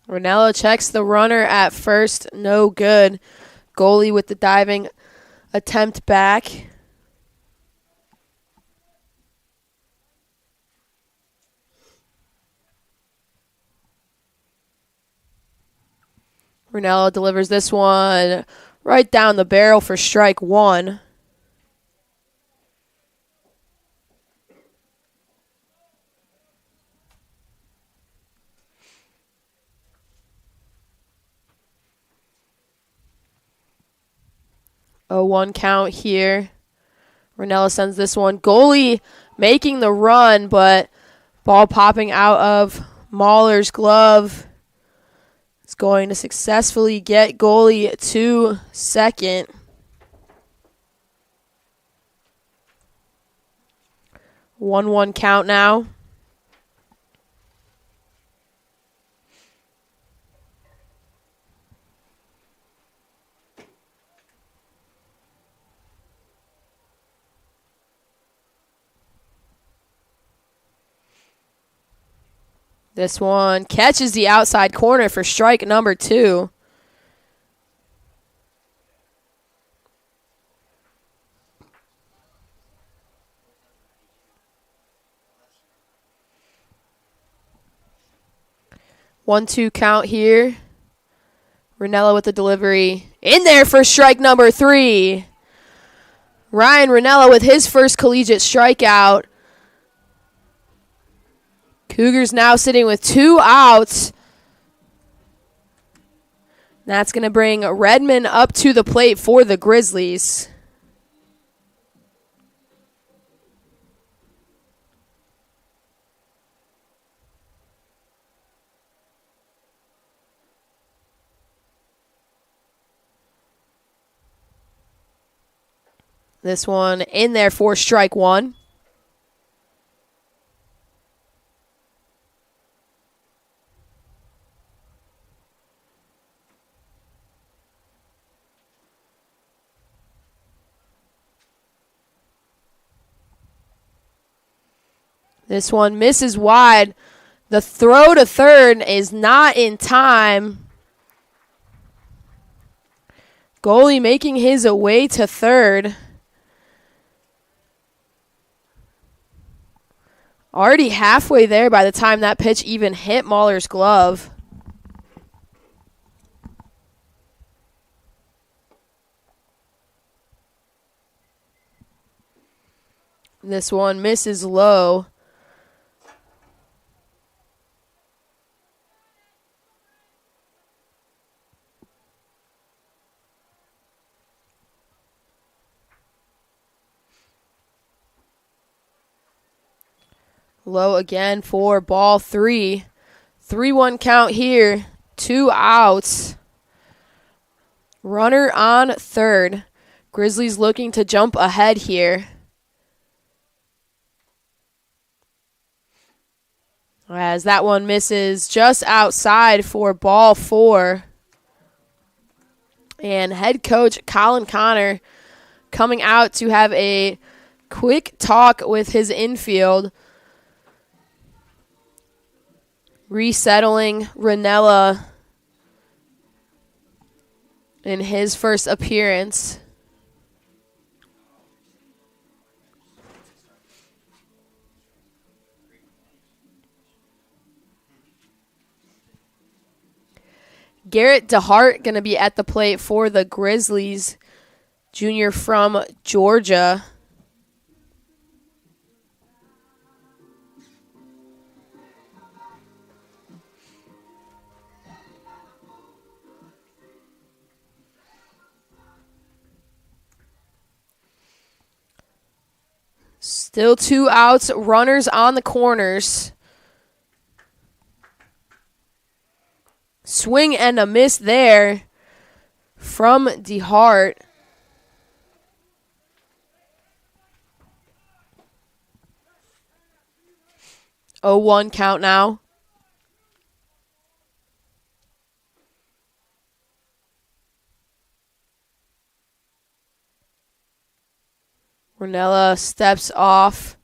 Ranella checks the runner at first. No good. Goalie with the diving attempt back. Ranella delivers this one right down the barrel for strike one. A 1 count here. Ranella sends this one. Goalie making the run, but ball popping out of Mahler's glove. It's going to successfully get goalie to second. 1-1 count now. This one catches the outside corner for strike number two. One-two count here. Ranella with the delivery in there for strike number three. Ryan Ranella with his first collegiate strikeout. Cougars now sitting with 2 outs. That's going to bring Redmond up to the plate for the Grizzlies. This one in there for strike 1. This one misses wide. The throw to third is not in time. Goalie making his way to third. Already halfway there by the time that pitch even hit Mahler's glove. This one misses low. Low again for ball 3. 3-1 count here. 2 outs. Runner on third. Grizzlies looking to jump ahead here. As that one misses just outside for ball 4. And head coach Colin Connor coming out to have a quick talk with his infield. Resettling Ranella in his first appearance. Garrett DeHart going to be at the plate for the Grizzlies, junior from Georgia. Still 2 outs, runners on the corners. Swing and a miss there from DeHart. Oh, 1 count now. Ranella steps off.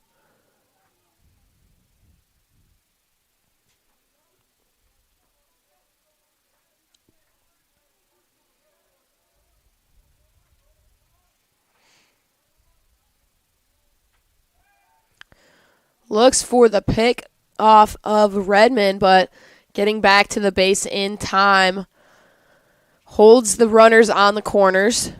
Looks for the pick off of Redmond, but getting back to the base in time. Holds the runners on the corners.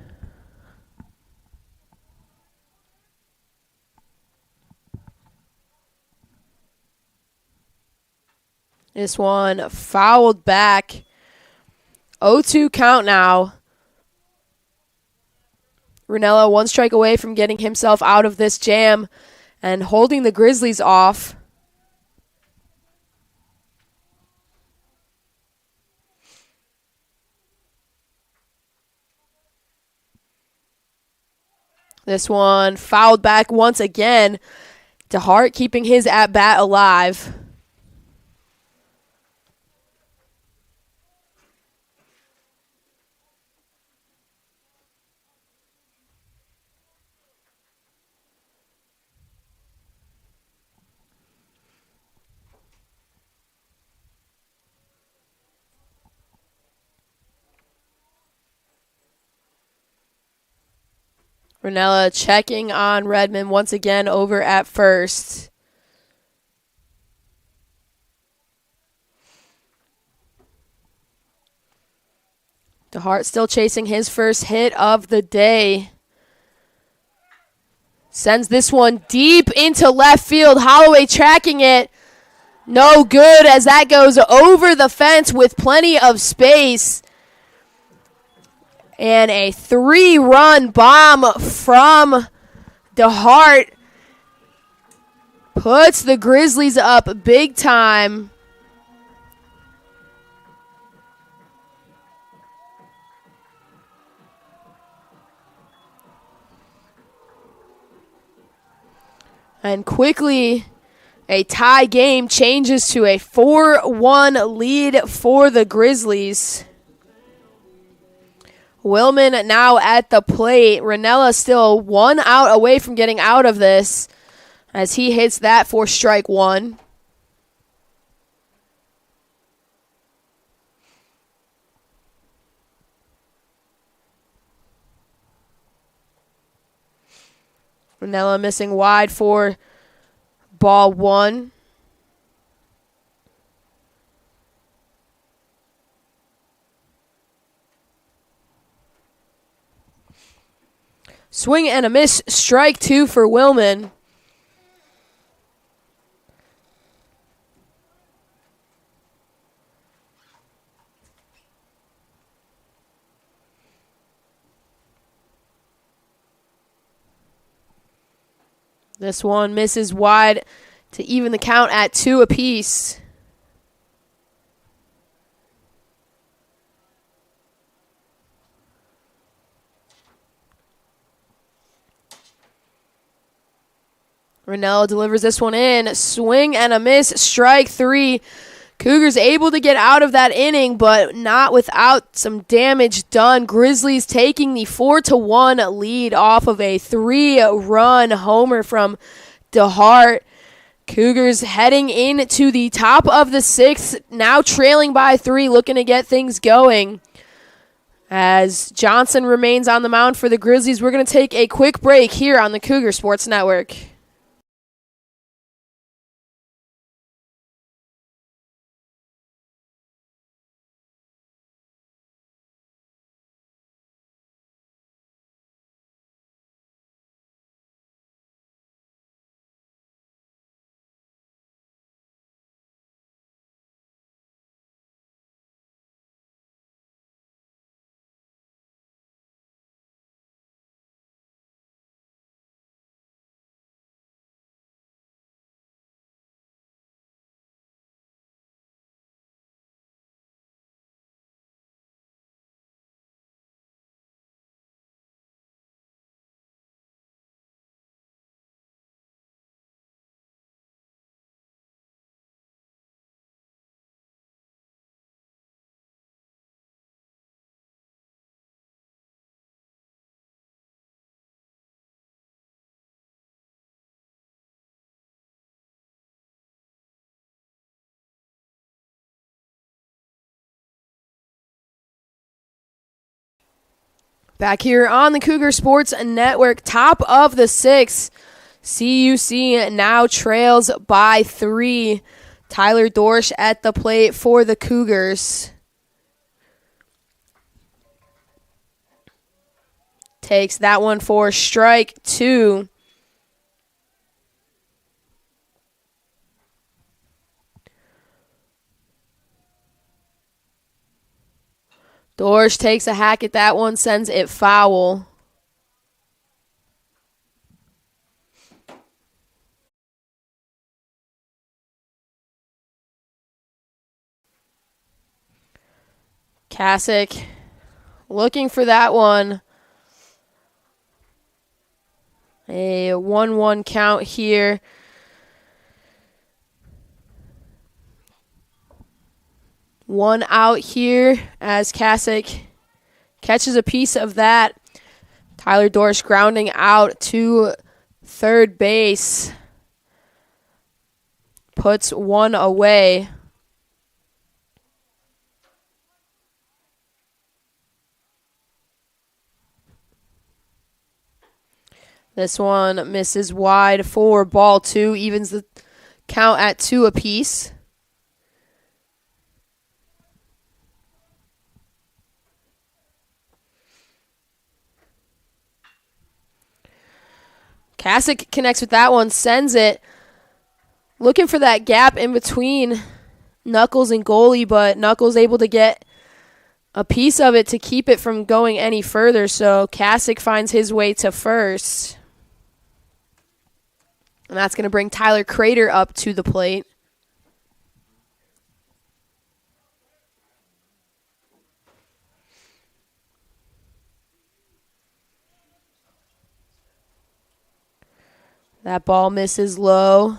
This one fouled back. 0-2 count now. Ranella 1 strike away from getting himself out of this jam and holding the Grizzlies off. This one fouled back once again. DeHart keeping his at-bat alive. Ranella checking on Redmond once again over at first. DeHart still chasing his first hit of the day. Sends this one deep into left field. Holloway tracking it. No good as that goes over the fence with plenty of space. And a 3-run bomb from DeHart puts the Grizzlies up big time. And quickly, a tie game changes to a 4-1 lead for the Grizzlies. Willman now at the plate. Ranella still 1 out away from getting out of this as he hits that for strike 1. Ranella missing wide for ball 1. Swing and a miss, strike 2 for Willman. This one misses wide to even the count at 2 apiece. Ranella delivers this one in. Swing and a miss, strike 3. Cougars able to get out of that inning, but not without some damage done. Grizzlies taking the 4-1 lead off of a 3-run homer from DeHart. Cougars heading into the top of the 6th, now trailing by 3, looking to get things going. As Johnson remains on the mound for the Grizzlies, we're going to take a quick break here on the Cougar Sports Network. Back here on the Cougar Sports Network, top of the 6th. CUC now trails by 3. Tyler Dorsch at the plate for the Cougars. Takes that one for strike 2. Dorsch takes a hack at that one, sends it foul. CUC looking for that one. A 1-1 count here. One out here as CUC catches a piece of that. Tyler Dorsch grounding out to third base. Puts one away. This one misses wide for ball 2, evens the count at 2 apiece. CUC connects with that one, sends it. Looking for that gap in between Knuckles and goalie, but Knuckles able to get a piece of it to keep it from going any further. So CUC finds his way to first. And that's going to bring Tyler Crater up to the plate. That ball misses low.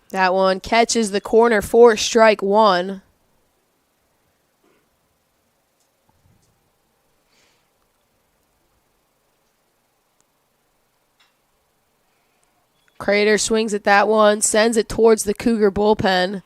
That one catches the corner for strike one. Crater swings at that one, sends it towards the Cougar bullpen.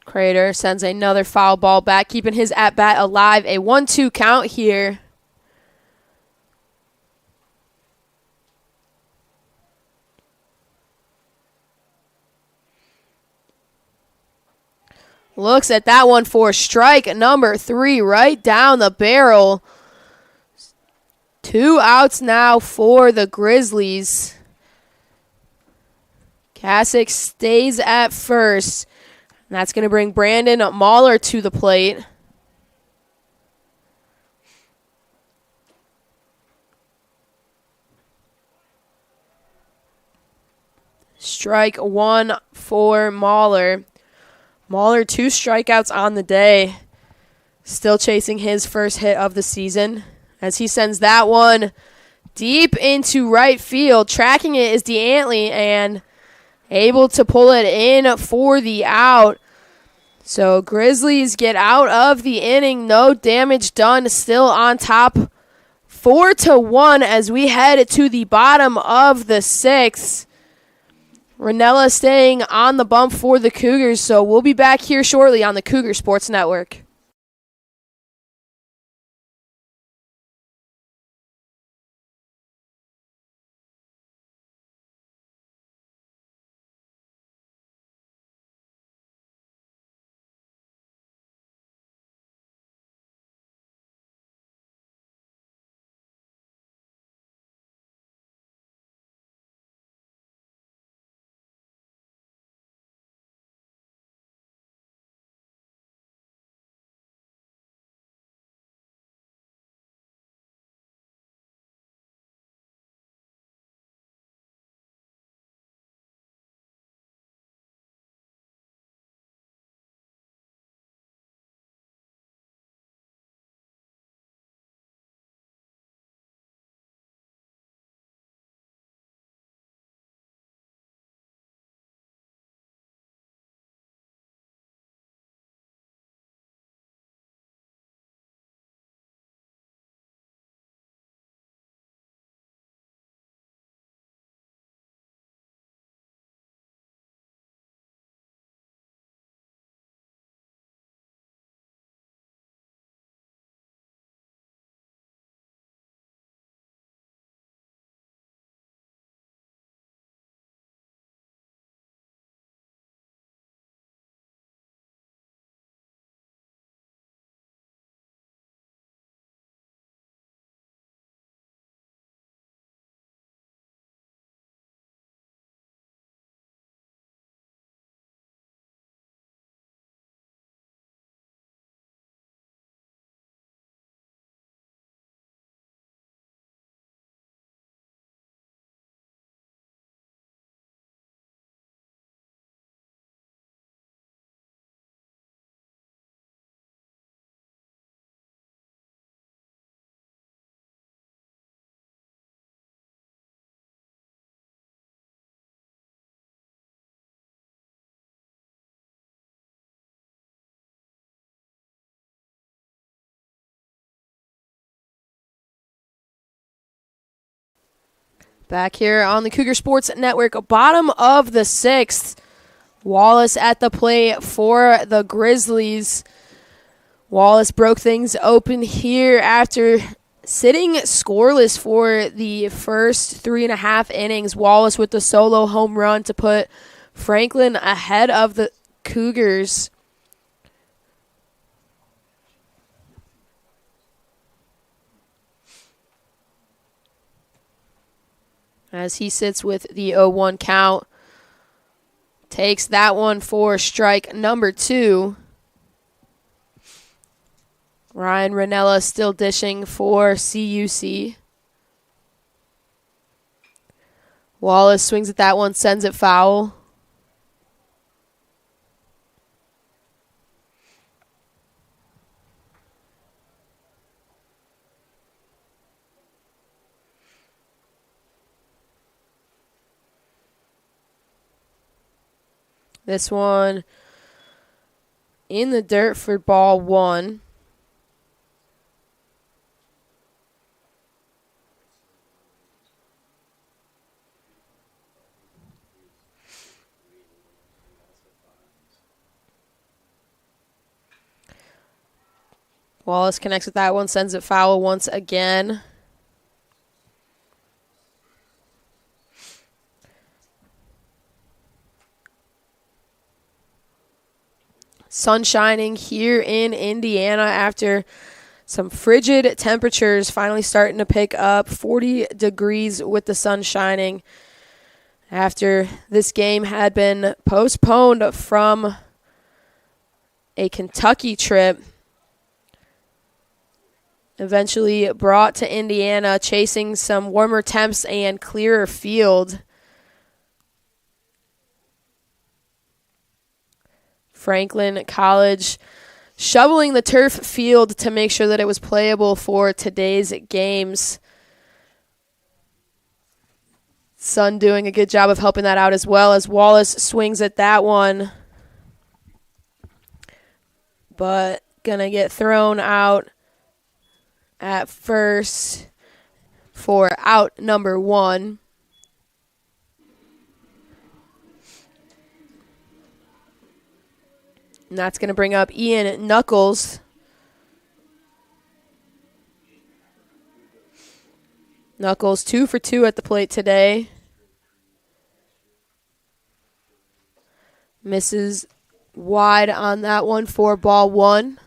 Crater sends another foul ball back, keeping his at-bat alive. A 1-2 count here. Looks at that one for strike number 3 right down the barrel. 2 outs now for the Grizzlies. CUC stays at first. And that's going to bring Brandon Mahler to the plate. Strike 1 for Mahler. Mahler 2 strikeouts on the day. Still chasing his first hit of the season as he sends that one deep into right field. Tracking it is DeAntley and able to pull it in for the out. So Grizzlies get out of the inning. No damage done. Still on top 4-1 as we head to the bottom of the 6th. Ranella staying on the bump for the Cougars. So we'll be back here shortly on the Cougar Sports Network. Back here on the Cougar Sports Network, bottom of the 6th. Wallace at the plate for the Grizzlies. Wallace broke things open here after sitting scoreless for the first 3.5 innings. Wallace with the solo home run to put Franklin ahead of the Cougars. As he sits with the 0-1 count. Takes that one for strike number 2. Ryan Ranella still dishing for CUC. Wallace swings at that one, sends it foul. This one in the dirt for ball 1. Wallace connects with that one, sends it foul once again. Sun shining here in Indiana after some frigid temperatures finally starting to pick up. 40 degrees with the sun shining after this game had been postponed from a Kentucky trip. Eventually brought to Indiana, chasing some warmer temps and clearer field. Franklin College shoveling the turf field to make sure that it was playable for today's games. Sun doing a good job of helping that out as well, as Wallace swings at that one. But gonna get thrown out at first for out number 1. And that's going to bring up Ian Knuckles. Knuckles 2 for 2 at the plate today. Misses wide on that one for ball 1.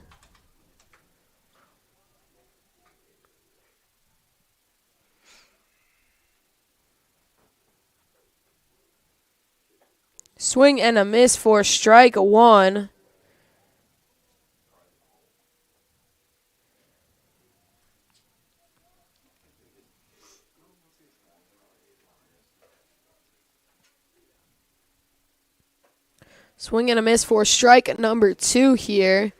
Swing and a miss for strike 1. Swing and a miss for strike number 2 here.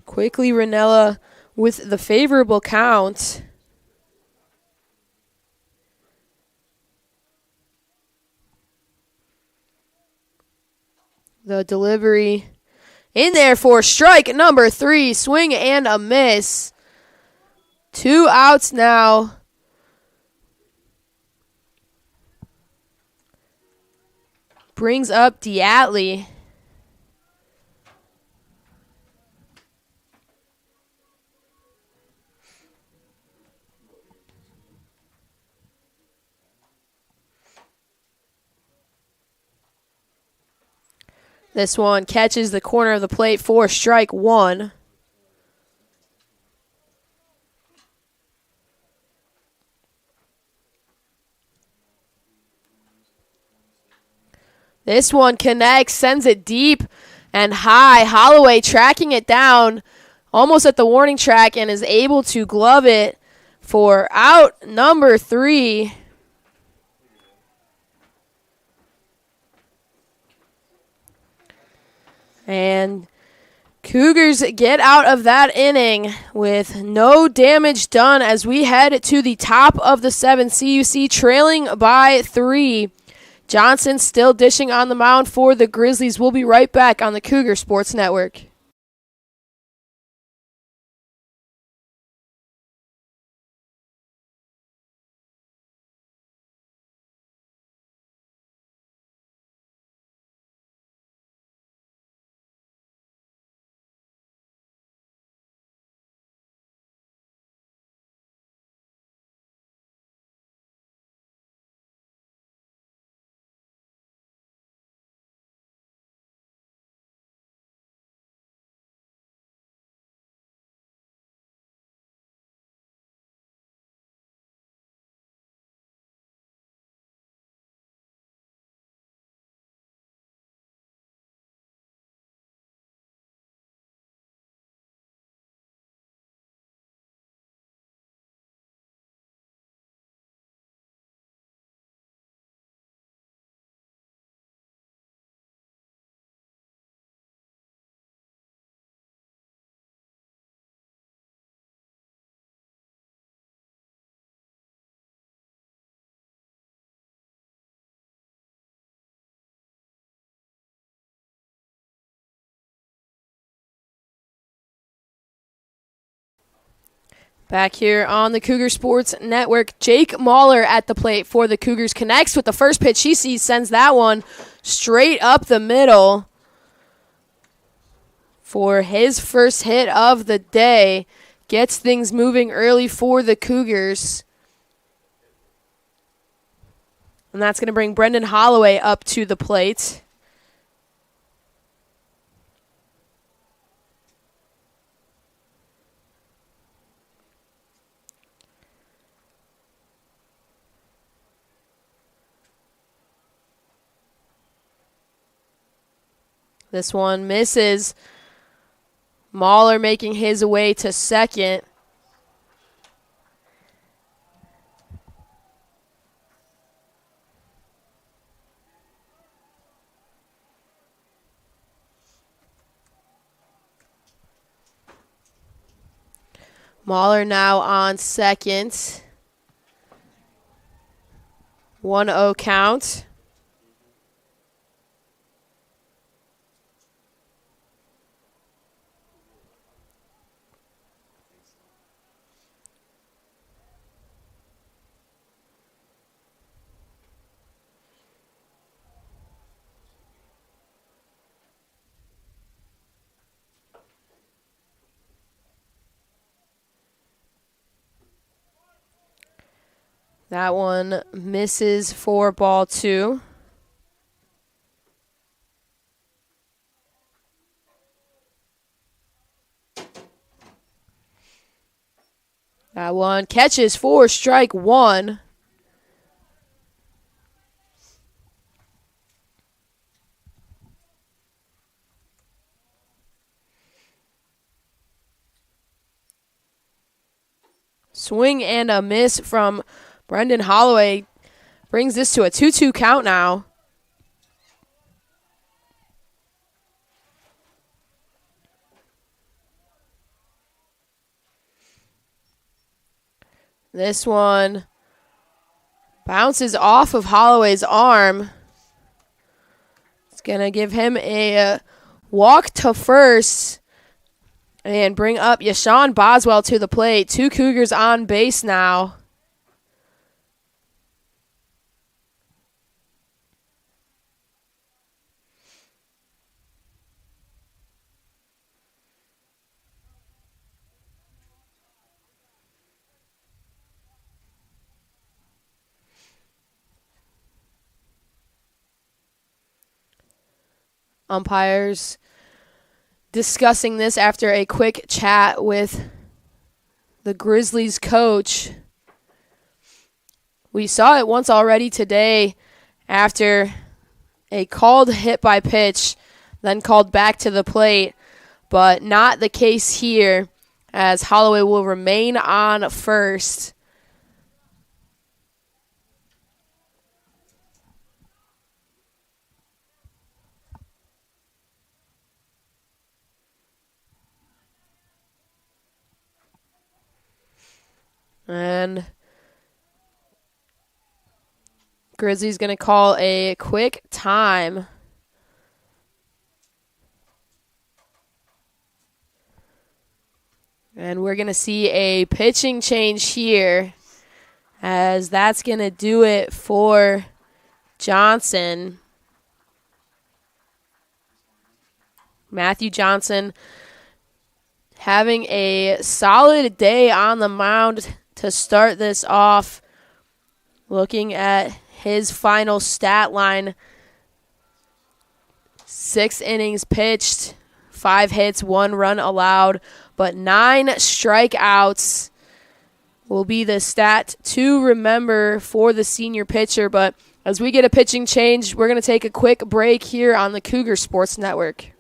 Quickly Ranella with the favorable count. The delivery in there for strike number 3. Swing and a miss. 2 outs now. Brings up Diatley. This one catches the corner of the plate for strike 1. This one connects, sends it deep and high. Holloway tracking it down almost at the warning track and is able to glove it for out number 3. And Cougars get out of that inning with no damage done as we head to the top of the 7th. CUC trailing by 3. Johnson still dishing on the mound for the Grizzlies. We'll be right back on the Cougar Sports Network. Back here on the Cougar Sports Network, Jake Mahler at the plate for the Cougars. Connects with the first pitch he sees, sends that one straight up the middle for his first hit of the day. Gets things moving early for the Cougars. And that's going to bring Brendan Holloway up to the plate. This one misses. Mahler making his way to second. Mahler now on second. 1-0 count. That one misses for ball 2. That one catches for strike 1. Swing and a miss from Brendan Holloway brings this to a 2-2 count now. This one bounces off of Holloway's arm. It's going to give him a walk to first and bring up Yashawn Boswell to the plate. 2 Cougars on base now. Umpires discussing this after a quick chat with the Grizzlies coach. We saw it once already today after a called hit by pitch, then called back to the plate, but not the case here as Holloway will remain on first. And Grizzlies going to call a quick time. And we're going to see a pitching change here as that's going to do it for Johnson. Matthew Johnson having a solid day on the mound to start this off. Looking at his final stat line, 6 innings pitched, 5 hits, 1 run allowed, but 9 strikeouts will be the stat to remember for the senior pitcher. But as we get a pitching change, we're going to take a quick break here on the Cougar Sports Network.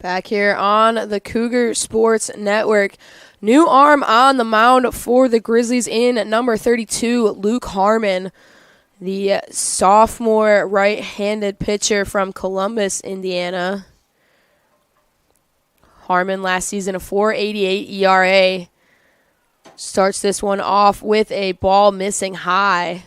Back here on the Cougar Sports Network. New arm on the mound for the Grizzlies in number 32, Luke Harmon, the sophomore right-handed pitcher from Columbus, Indiana. Harmon last season a 4.88 ERA. Starts this one off with a ball missing high.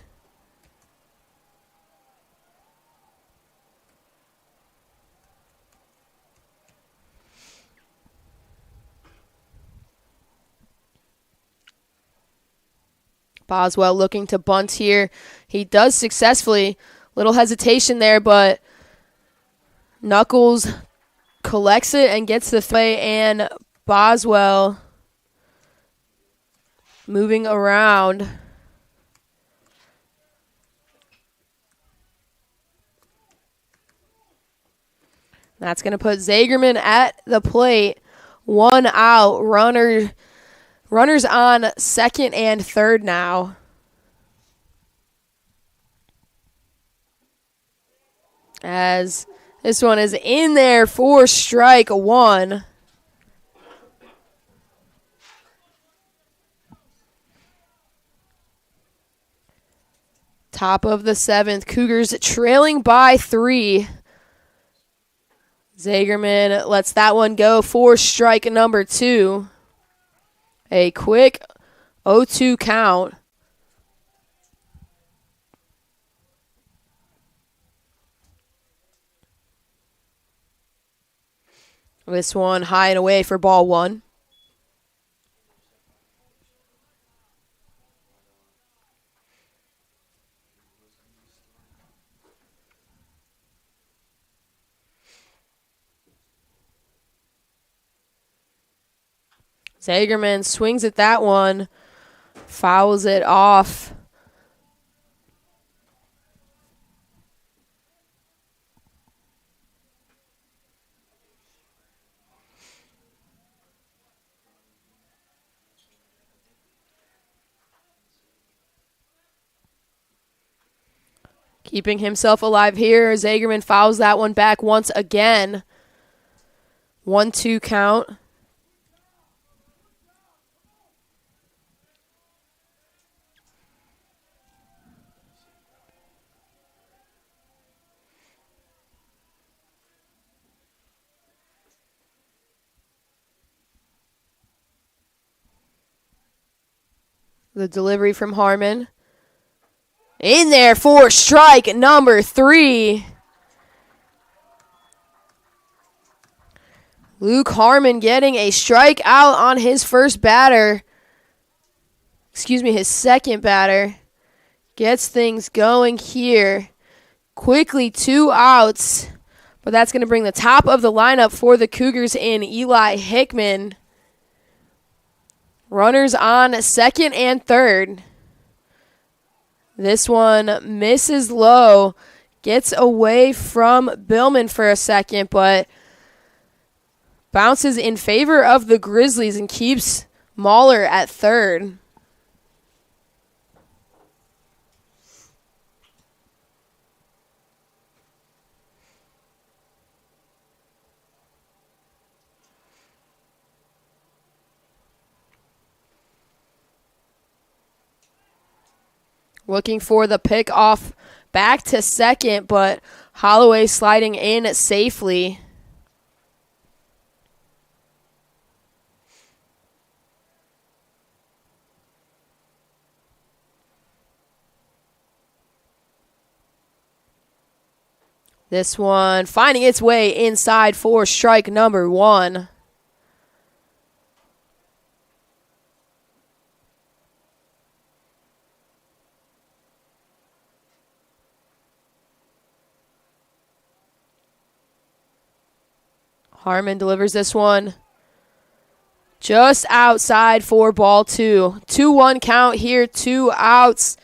Boswell looking to bunt here. He does successfully. Little hesitation there, but Knuckles collects it and gets the play, and Boswell moving around. That's going to put Zagerman at the plate. 1 out. Runners on second and third now. As this one is in there for strike one. Top of the seventh. Cougars trailing by 3. Zagerman lets that one go for strike number 2. A quick 0-2 count. This one high and away for ball 1. Zagerman swings at that one, fouls it off. Keeping himself alive here, Zagerman fouls that one back once again. 1-2 count. The delivery from Harmon. In there for strike number 3. Luke Harmon getting a strikeout on his first batter. His second batter. Gets things going here. Quickly 2 outs. But that's going to bring the top of the lineup for the Cougars in Eli Hickman. Runners on second and third. This one misses low. Gets away from Billman for a second, but bounces in favor of the Grizzlies and keeps Mahler at third. Looking for the pick off back to second, but Holloway sliding in safely. This one finding its way inside for strike number 1. Harmon delivers this one just outside for ball 2. 2-1 count here, 2 outs.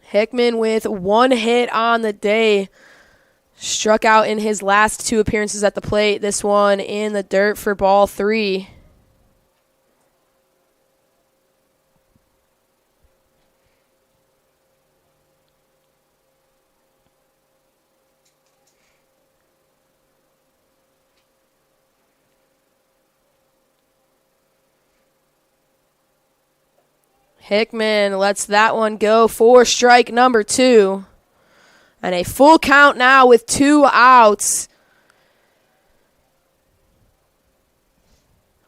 Hickman with 1 hit on the day. Struck out in his last 2 appearances at the plate. This one in the dirt for ball 3. Hickman lets that one go for strike number 2. And a full count now with 2 outs.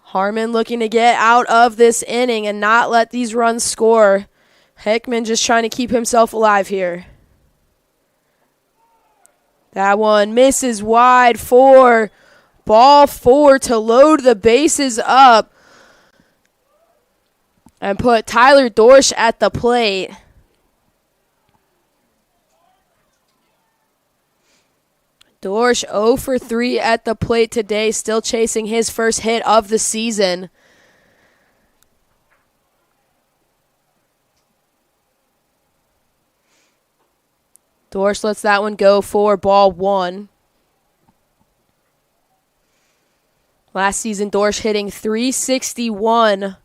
Harmon looking to get out of this inning and not let these runs score. Hickman just trying to keep himself alive here. That one misses wide for ball 4 to load the bases up and put Tyler Dorsch at the plate. Dorsch 0 for 3 at the plate today, still chasing his first hit of the season. Dorsch lets that one go for ball 1. Last season, Dorsch hitting .361.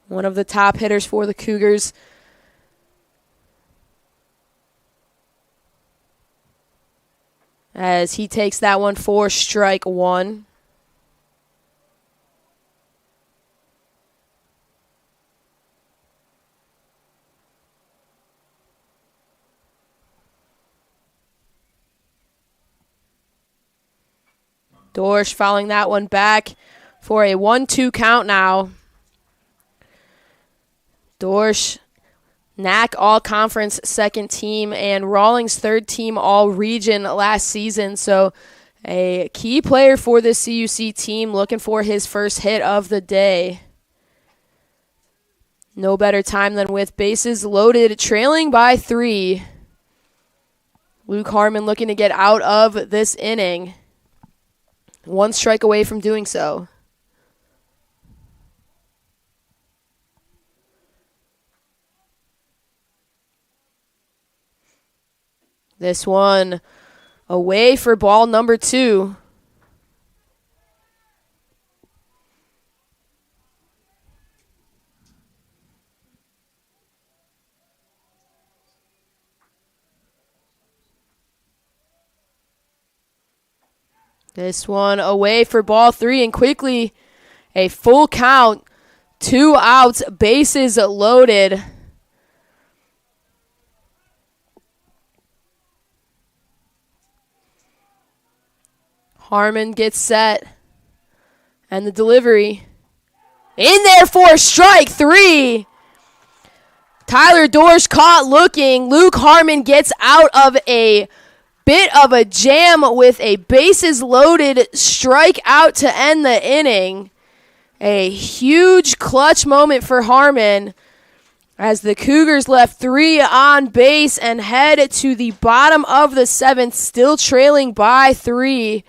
One of the top hitters for the Cougars. As he takes that one for strike 1. Dorsch fouling that one back for a 1-2 count now. Dorsch, NAC All-Conference second team and Rawlings third team All-Region last season. So a key player for this CUC team, looking for his first hit of the day. No better time than with bases loaded, trailing by 3. Luke Harmon looking to get out of this inning. 1 strike away from doing so. This one away for ball number 2. This one away for ball 3, and quickly a full count, 2 outs, bases loaded. Harmon gets set, and the delivery in there for strike 3. Tyler Dorsch caught looking. Luke Harmon gets out of a bit of a jam with a bases loaded strikeout to end the inning. A huge clutch moment for Harmon as the Cougars left 3 on base and head to the bottom of the 7th, still trailing by 3.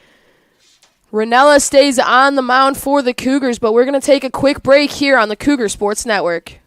Ranella stays on the mound for the Cougars, but we're going to take a quick break here on the Cougar Sports Network.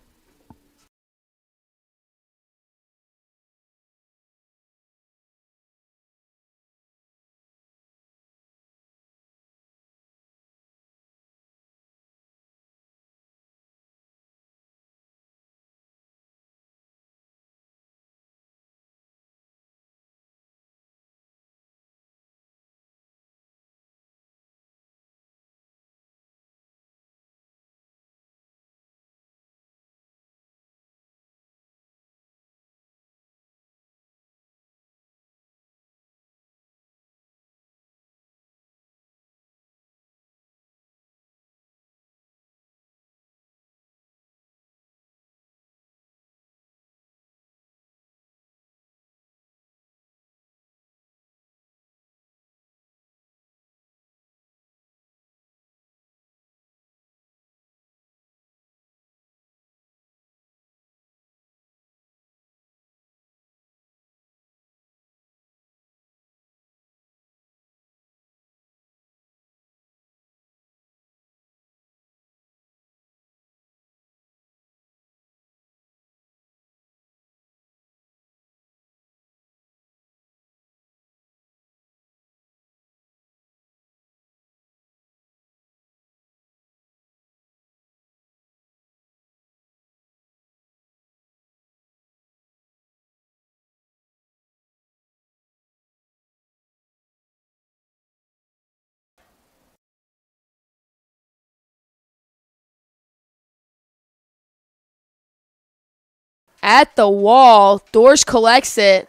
at the wall. Dorsch collects it,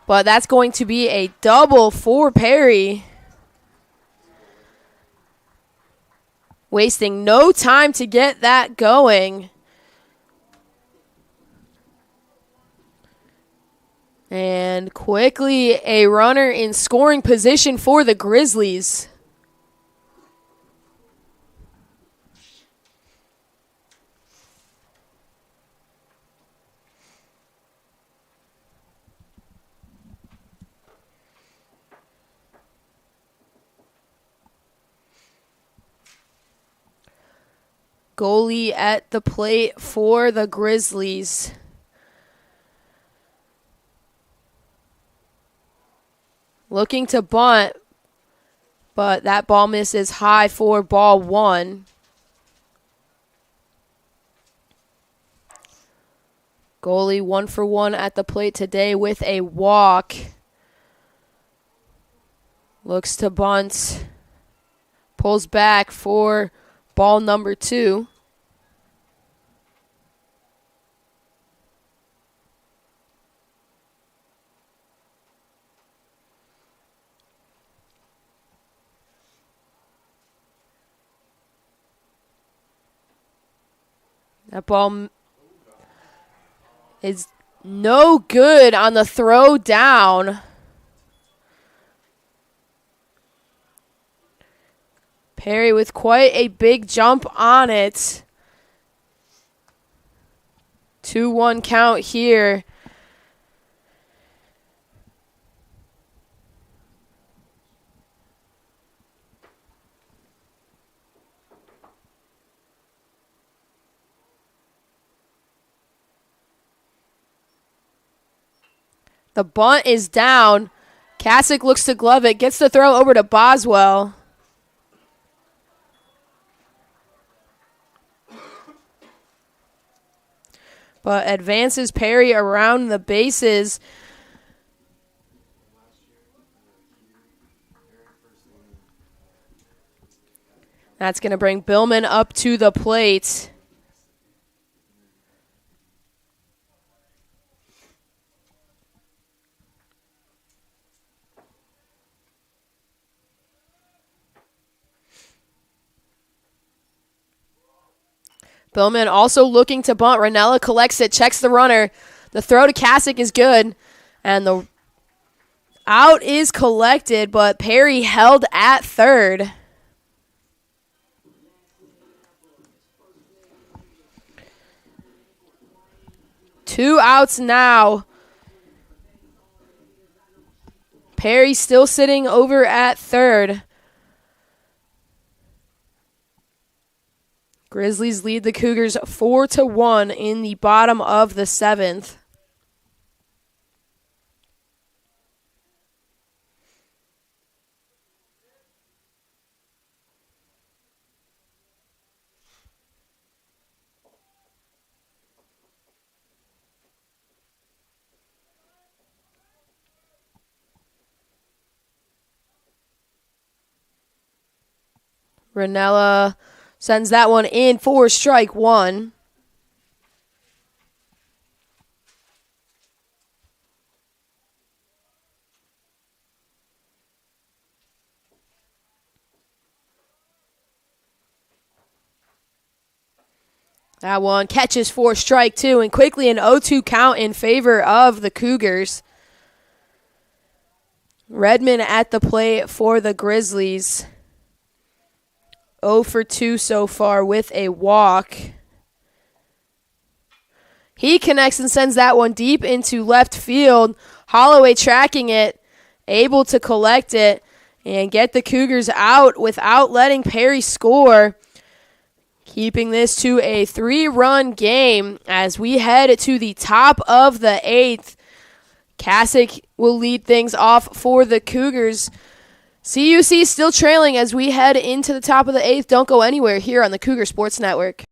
but that's going to be a double for Perry. Wasting no time to get that going. And quickly a runner in scoring position for the Grizzlies. Goalie at the plate for the Grizzlies. Looking to bunt, but that ball misses high for ball one. Goalie 1 for 1 at the plate today with a walk. Looks to bunt. Pulls back for ball number 2. That ball is no good on the throw down. Perry with quite a big jump on it. 2-1 count here. The bunt is down. CUC looks to glove it, gets the throw over to Boswell. But advances Perry around the bases. That's going to bring Billman up to the plate. Billman also looking to bunt. Ranella collects it, checks the runner. The throw to CUC is good. And the out is collected, but Perry held at third. Two outs now. Perry still sitting over at third. Grizzlies lead the Cougars 4-1 in the bottom of the 7th. Ranella sends that one in for strike one. That one catches for strike two, and quickly an 0-2 count in favor of the Cougars. Redmond at the plate for the Grizzlies. 0 for 2 so far with a walk. He connects and sends that one deep into left field. Holloway tracking it, able to collect it and get the Cougars out without letting Perry score. Keeping this to a 3-run game as we head to the top of the 8th. CUC will lead things off for the Cougars. CUC still trailing as we head into the top of the 8th. Don't go anywhere here on the Cougar Sports Network.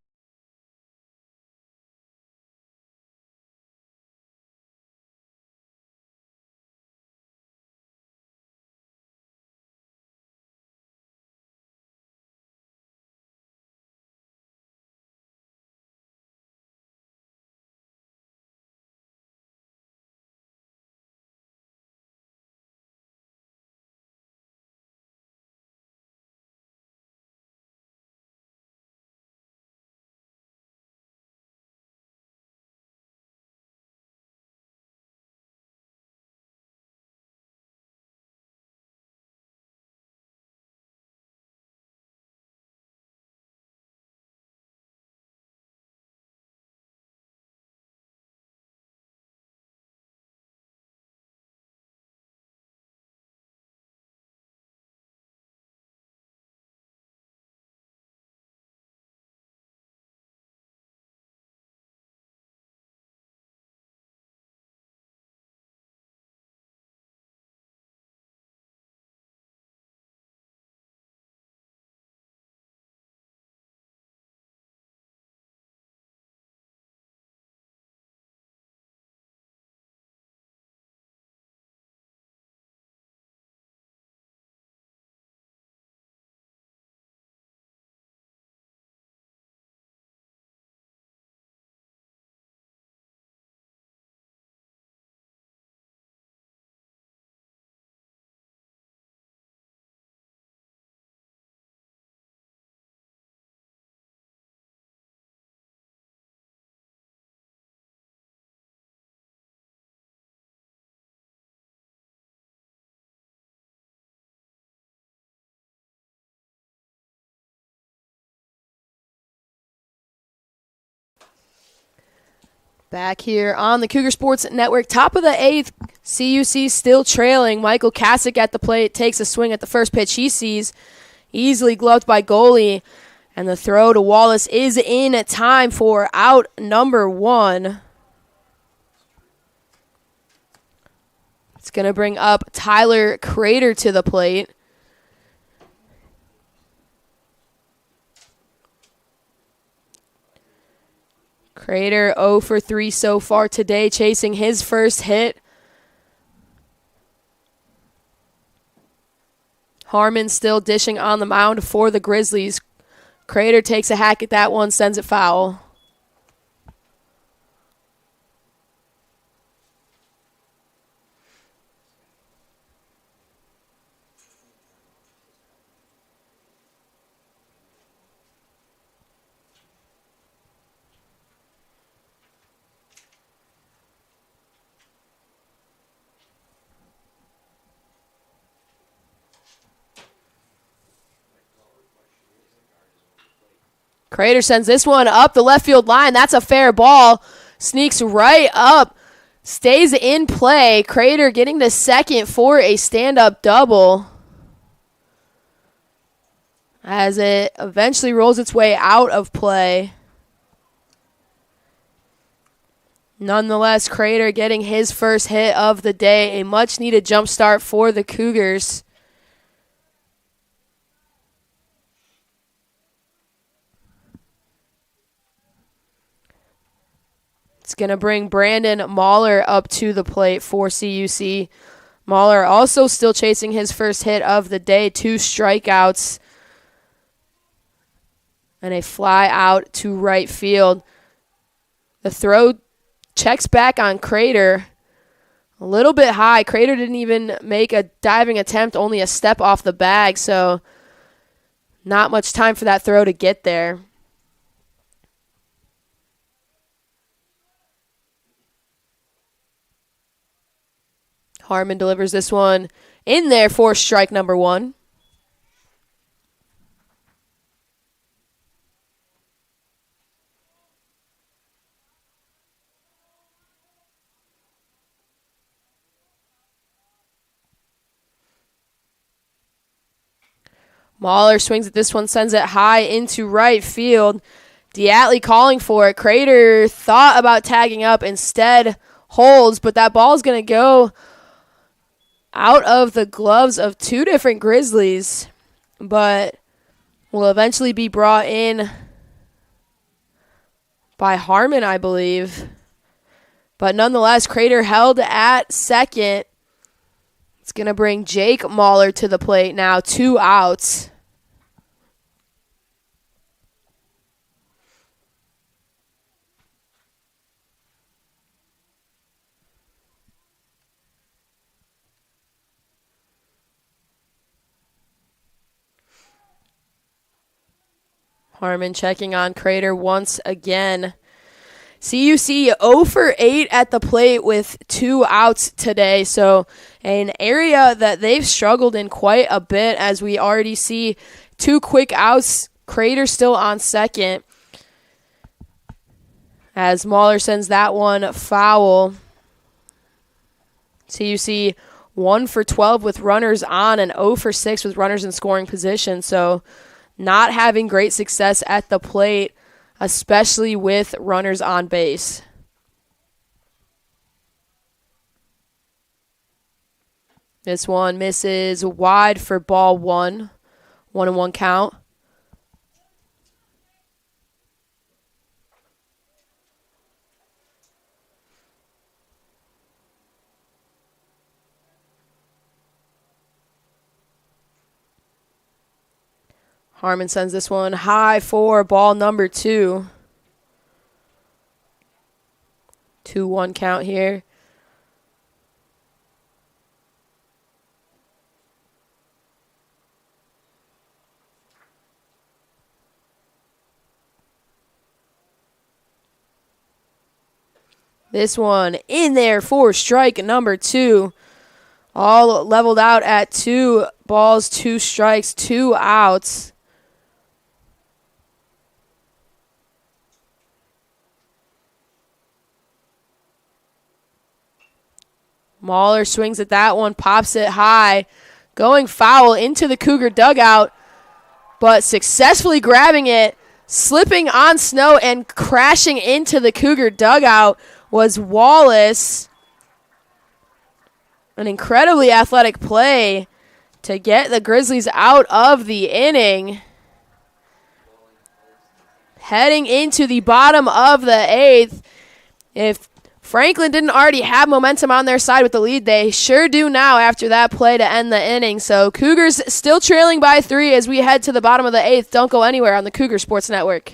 Back here on the Cougar Sports Network, top of the 8th, CUC still trailing. Michael Kasich at the plate takes a swing at the first pitch he sees, easily gloved by goalie, and the throw to Wallace is in time for out number 1. It's going to bring up Tyler Crater to the plate. Crater 0 for 3 so far today, chasing his first hit. Harmon still dishing on the mound for the Grizzlies. Crater takes a hack at that one, sends it foul. Crater sends this one up the left field line. That's a fair ball. Sneaks right up. Stays in play. Crater getting to second for a stand-up double. As it eventually rolls its way out of play. Nonetheless, Crater getting his first hit of the day. A much-needed jump start for the Cougars. It's going to bring Brandon Mahler up to the plate for CUC. Mahler also still chasing his first hit of the day. 2 strikeouts and a fly out to right field. The throw checks back on Crater. A little bit high. Crater didn't even make a diving attempt, only a step off the bag, so not much time for that throw to get there. Harmon delivers this one in there for strike number 1. Mahler swings at this one, sends it high into right field. Diatley calling for it. Crater thought about tagging up, instead holds, but that ball is going to go out of the gloves of 2 different Grizzlies, but will eventually be brought in by Harmon, I believe. But nonetheless, Crater held at second. It's going to bring Jake Mahler to the plate now, 2 outs. Harmon checking on Crater once again. CUC 0 for 8 at the plate with 2 outs today. So an area that they've struggled in quite a bit, as we already see 2 quick outs. Crater still on second, as Mahler sends that one foul. CUC 1 for 12 with runners on and 0 for 6 with runners in scoring position. So not having great success at the plate, especially with runners on base. This one misses wide for ball 1. 1-1 count. Harmon sends this one high for ball number 2. 2-1 count here. This one in there for strike number 2. All leveled out at 2 balls, 2 strikes, 2 outs. Mahler swings at that one, pops it high, going foul into the Cougar dugout, but successfully grabbing it, slipping on snow and crashing into the Cougar dugout was Wallace. An incredibly athletic play to get the Grizzlies out of the inning. Heading into the bottom of the 8th, if Franklin didn't already have momentum on their side with the lead, they sure do now after that play to end the inning. So Cougars still trailing by 3 as we head to the bottom of the 8th. Don't go anywhere on the Cougar Sports Network.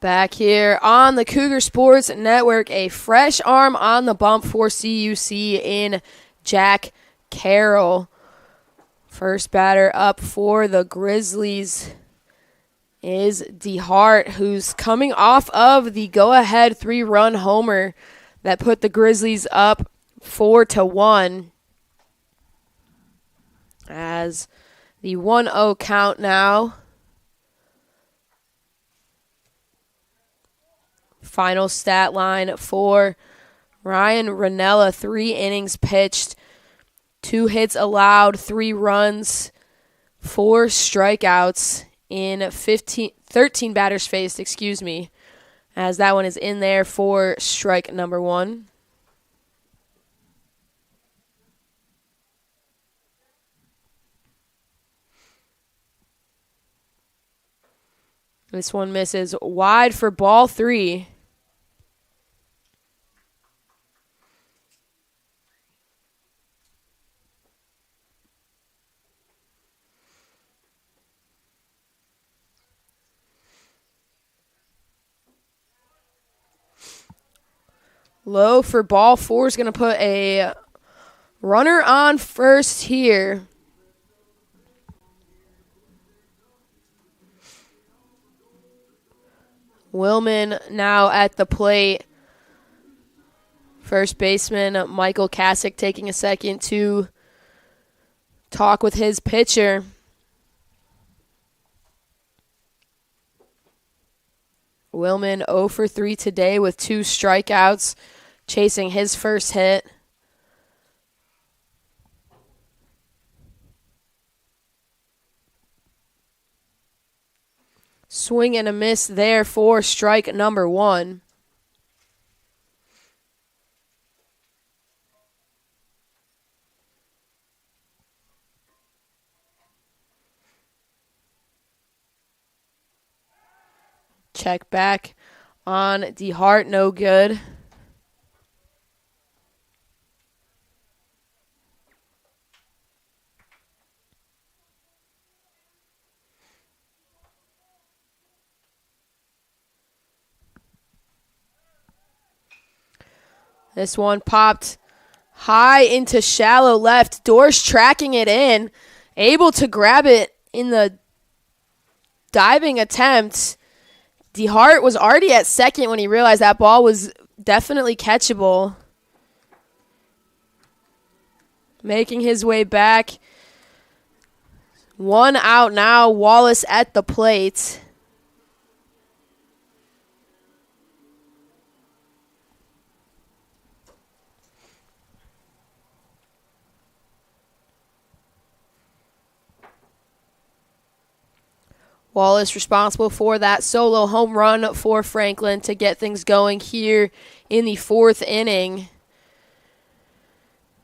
Back here on the Cougar Sports Network, a fresh arm on the bump for CUC in Jack Carroll. First batter up for the Grizzlies is DeHart, who's coming off of the go-ahead 3-run homer that put the Grizzlies up 4-1. As the 1-0 count now. Final stat line for Ryan Ranella, 3 innings pitched, 2 hits allowed, 3 runs, 4 strikeouts in 13 batters faced, as that one is in there for strike number 1. This one misses wide for ball 3. Low for ball 4 is going to put a runner on first here. Willman now at the plate. First baseman Michael Kasich taking a second to talk with his pitcher. Willman 0 for 3 today with 2 strikeouts, chasing his first hit. Swing and a miss there for strike number 1. Check back on DeHart, no good. This one popped high into shallow left. Dorsch tracking it in, able to grab it in the diving attempt. DeHart was already at second when he realized that ball was definitely catchable. Making his way back. 1 out now. Wallace at the plate. Wallace responsible for that solo home run for Franklin to get things going here in the 4th inning.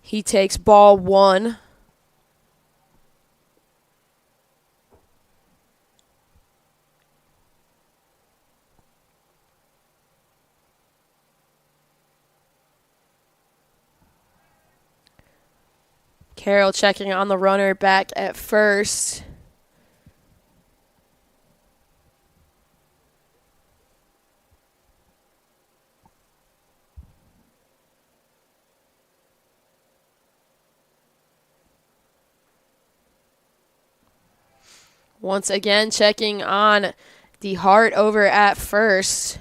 He takes ball 1. Carroll checking on the runner back at first. Once again, checking on DeHart over at first.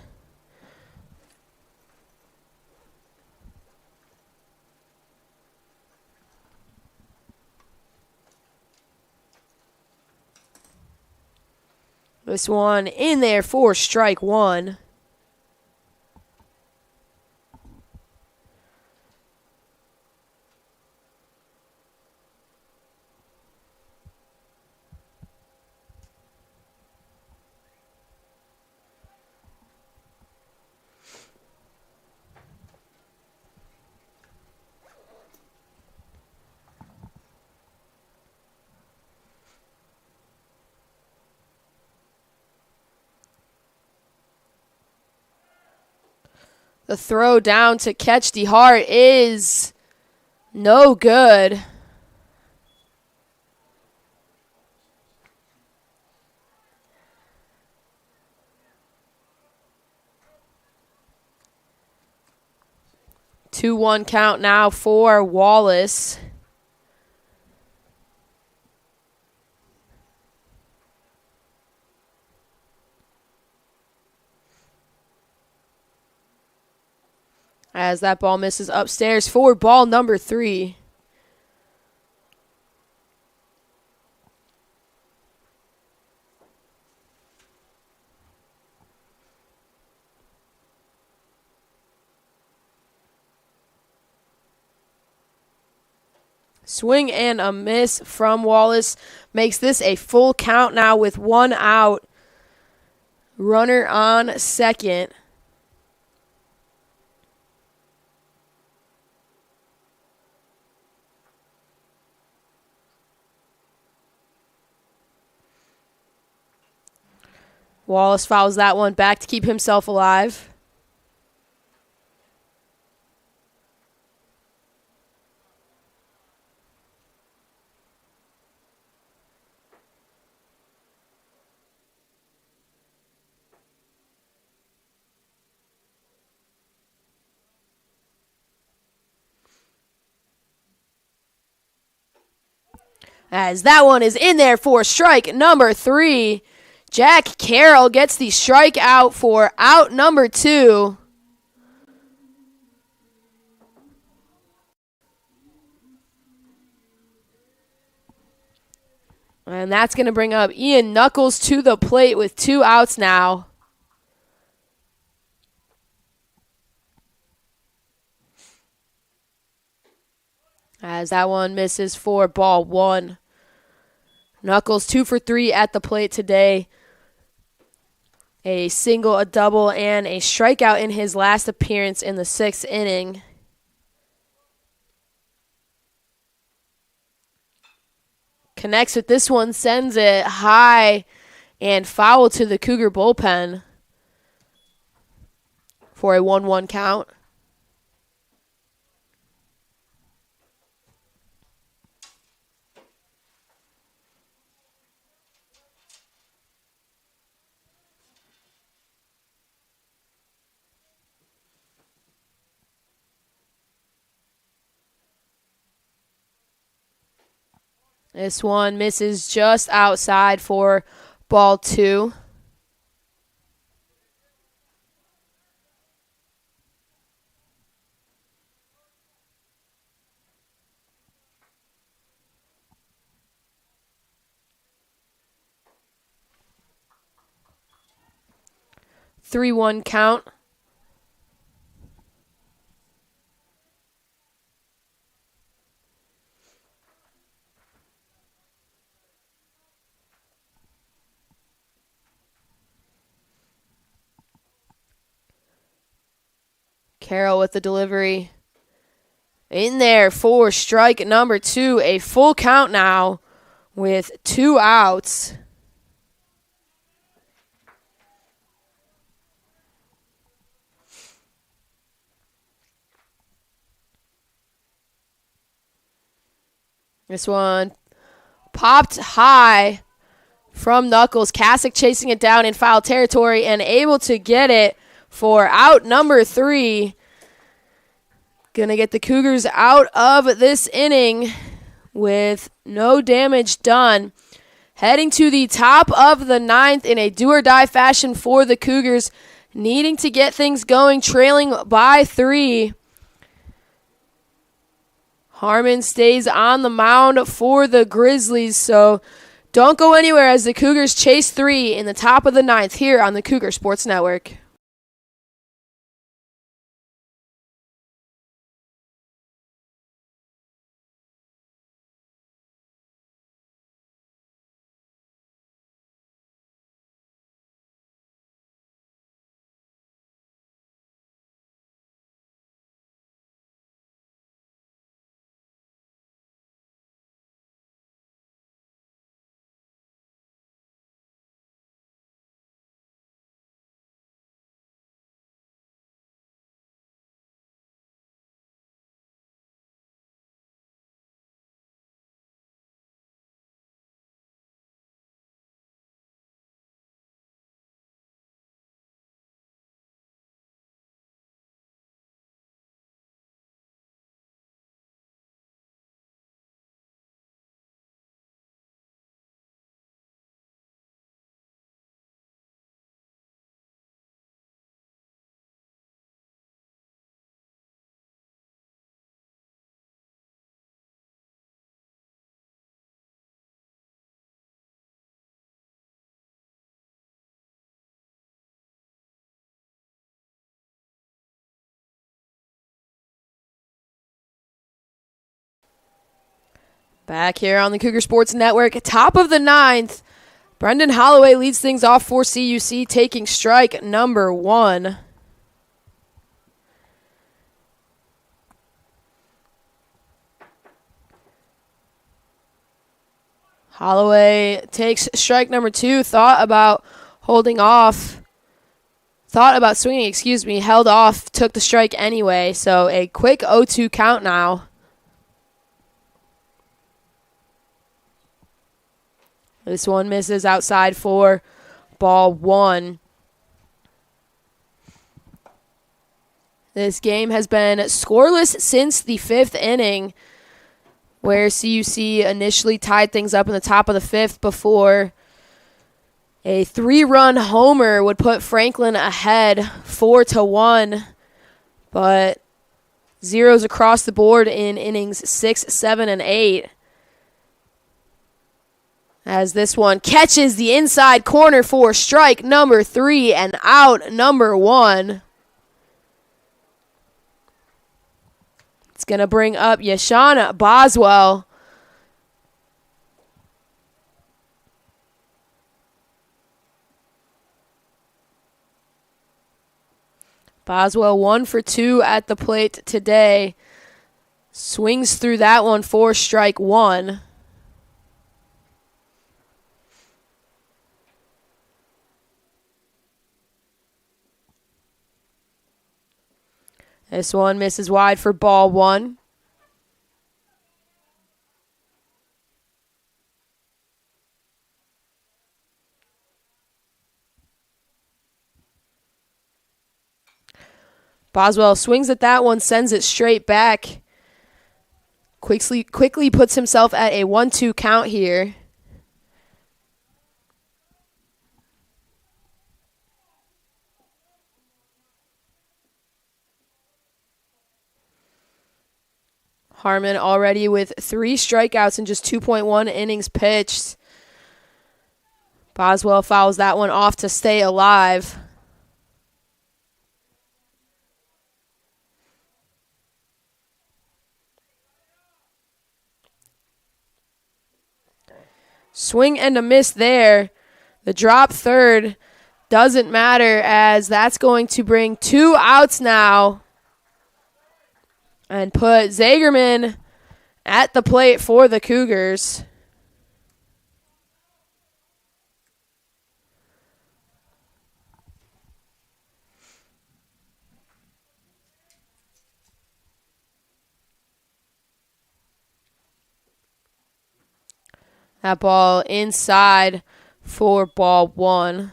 This one in there for strike 1. The throw down to catch DeHart is no good. Two one count now for Wallace. As that ball misses upstairs for ball number 3. Swing and a miss from Wallace makes this a full count now with 1 out. Runner on second. Wallace fouls that one back to keep himself alive. As that one is in there for strike number 3. Jack Carroll gets the strikeout for out number 2. And that's going to bring up Ian Knuckles to the plate with 2 outs now. As that one misses for ball 1. Knuckles 2 for 3 at the plate today. A single, a double, and a strikeout in his last appearance in the 6th inning. Connects with this one, sends it high and foul to the Cougar bullpen for a 1-1 count. This one misses just outside for Ball 2. Three one count. Carroll with the delivery. In there for strike number 2. A full count now with 2 outs. This one popped high from Knuckles. Kasich chasing it down in foul territory and able to get it for out number 3. Gonna get the Cougars out of this inning with no damage done. Heading to the top of the 9th in a do-or-die fashion for the Cougars, needing to get things going, trailing by 3. Harmon stays on the mound for the Grizzlies, so don't go anywhere as the Cougars chase 3 in the top of the 9th here on the Cougar Sports Network. Back here on the Cougar Sports Network, top of the 9th, Brendan Holloway leads things off for CUC, taking strike number 1. Holloway takes strike number 2, thought about swinging, held off, took the strike anyway, so a quick 0-2 count now. This one misses outside for ball 1. This game has been scoreless since the 5th inning, where CUC initially tied things up in the top of the 5th before a 3-run homer would put Franklin ahead 4-1, but zeros across the board in innings 6, 7, and 8. As this one catches the inside corner for strike number 3 and out number 1. It's going to bring up Yashawn Boswell. Boswell 1 for 2 at the plate today. Swings through that one for strike 1. This one misses wide for ball 1. Boswell swings at that one, sends it straight back. Quickly puts himself at a 1-2 count here. Harmon already with 3 strikeouts in just 2.1 innings pitched. Boswell fouls that one off to stay alive. Swing and a miss there. The drop third doesn't matter, as that's going to bring 2 outs now and put Zagerman at the plate for the Cougars. That ball inside for ball 1.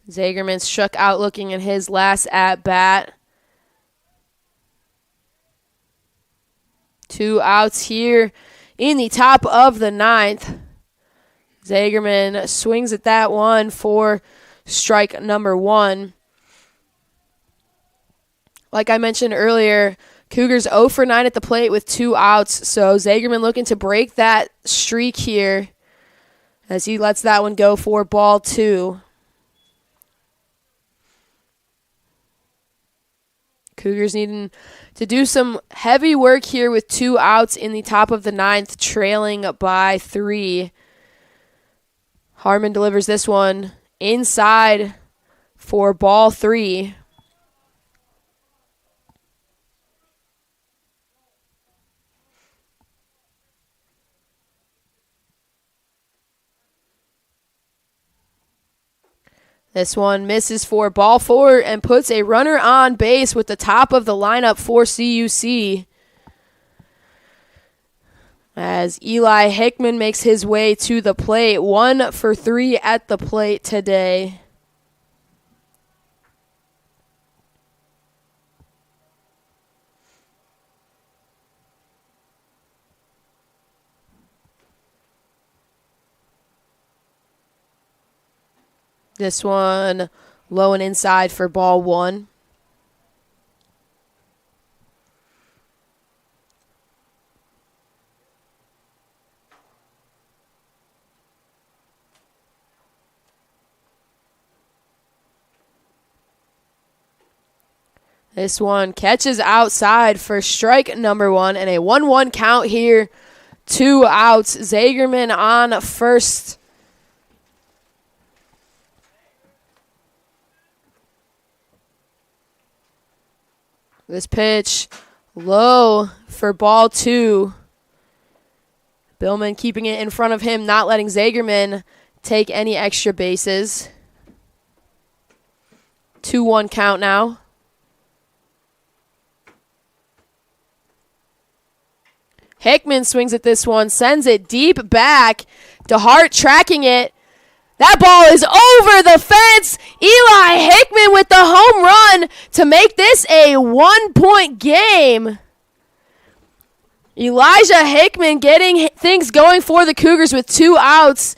Zagerman struck out looking at his last at-bat. 2 outs here in the top of the 9th. Zagerman swings at that one for strike number 1. Like I mentioned earlier, Cougars 0 for 9 at the plate with 2 outs. So Zagerman looking to break that streak here as he lets that one go for ball 2. Cougars needing to do some heavy work here with 2 outs in the top of the 9th, trailing by 3. Harmon delivers this one inside for ball 3. This one misses for ball 4 and puts a runner on base with the top of the lineup for CUC. As Eli Hickman makes his way to the plate. 1 for 3 at the plate today. This one low and inside for ball 1. This one catches outside for strike number 1 and a 1-1 count here. 2 outs. Zagerman on first. This pitch low for ball 2. Billman keeping it in front of him, not letting Zagerman take any extra bases. 2-1 count now. Hickman swings at this one, sends it deep back. DeHart tracking it. That ball is over the fence. Eli Hickman with the home run to make this a 1-point game. Elijah Hickman getting things going for the Cougars with 2 outs.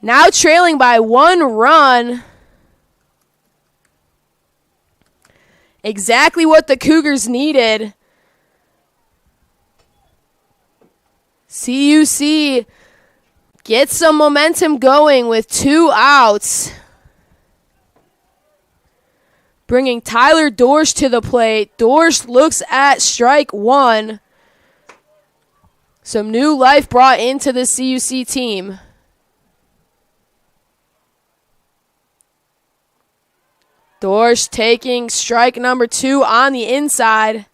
Now trailing by 1 run. Exactly what the Cougars needed. CUC gets some momentum going with 2 outs. Bringing Tyler Dorsch to the plate. Dorsch looks at strike 1. Some new life brought into the CUC team. Dorsch taking strike number 2 on the inside.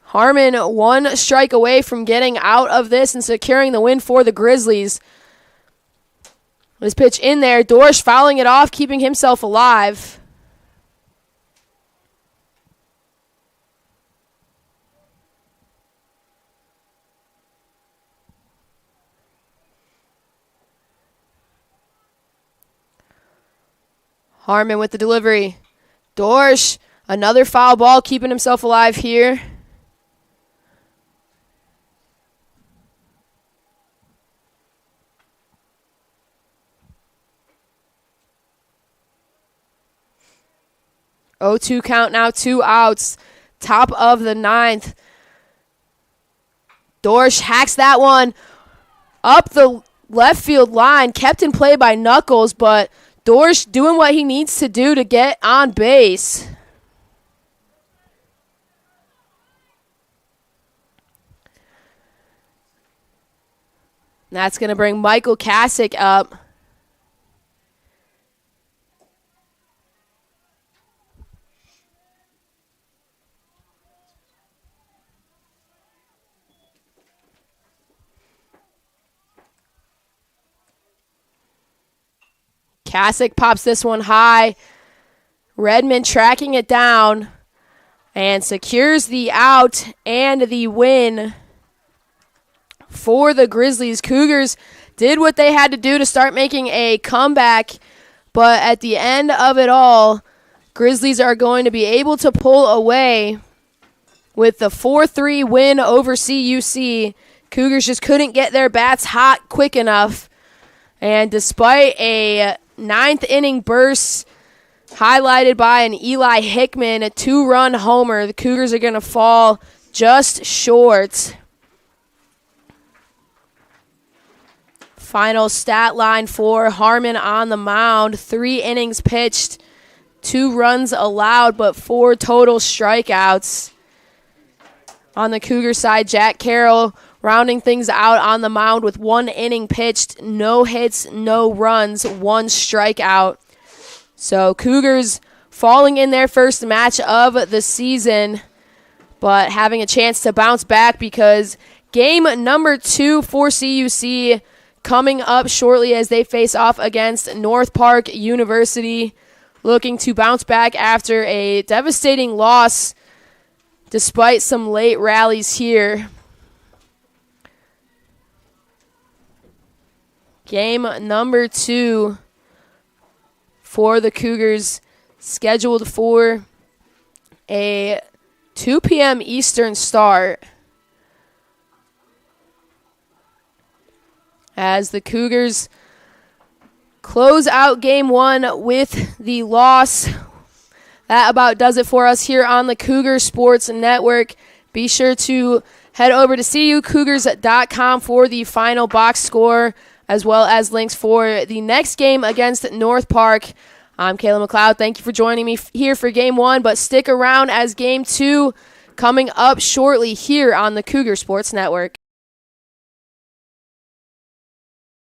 Harmon 1 strike away from getting out of this and securing the win for the Grizzlies. This pitch in there. Dorsch fouling it off, keeping himself alive. Harmon with the delivery. Dorsch, another foul ball, keeping himself alive here. 0-2 count now, 2 outs. Top of the 9th. Dorsch hacks that one up the left field line. Kept in play by Knuckles, but Dorsch doing what he needs to do to get on base. That's going to bring Michael Kasich up. Kasich pops this one high. Redmond tracking it down and secures the out and the win for the Grizzlies. Cougars did what they had to do to start making a comeback, but at the end of it all, Grizzlies are going to be able to pull away with the 4-3 win over CUC. Cougars just couldn't get their bats hot quick enough, and despite a 9th inning burst highlighted by an Eli Hickman, a 2-run homer, the Cougars are going to fall just short. Final stat line for Harmon on the mound: 3 innings pitched, 2 runs allowed, but 4 total strikeouts. On the Cougar side, Jack Carroll rounding things out on the mound with 1 inning pitched, no hits, no runs, 1 strikeout. So Cougars falling in their first match of the season, but having a chance to bounce back because game number 2 for CUC coming up shortly as they face off against North Park University, looking to bounce back after a devastating loss despite some late rallies here. Game number 2 for the Cougars, scheduled for a 2 p.m. Eastern start, as the Cougars close out game 1 with the loss. That about does it for us here on the Cougar Sports Network. Be sure to head over to cucougars.com for the final box score, as well as links for the next game against North Park. I'm Kayla McLeod. Thank you for joining me here for Game 1, but stick around as Game 2 coming up shortly here on the Cougar Sports Network.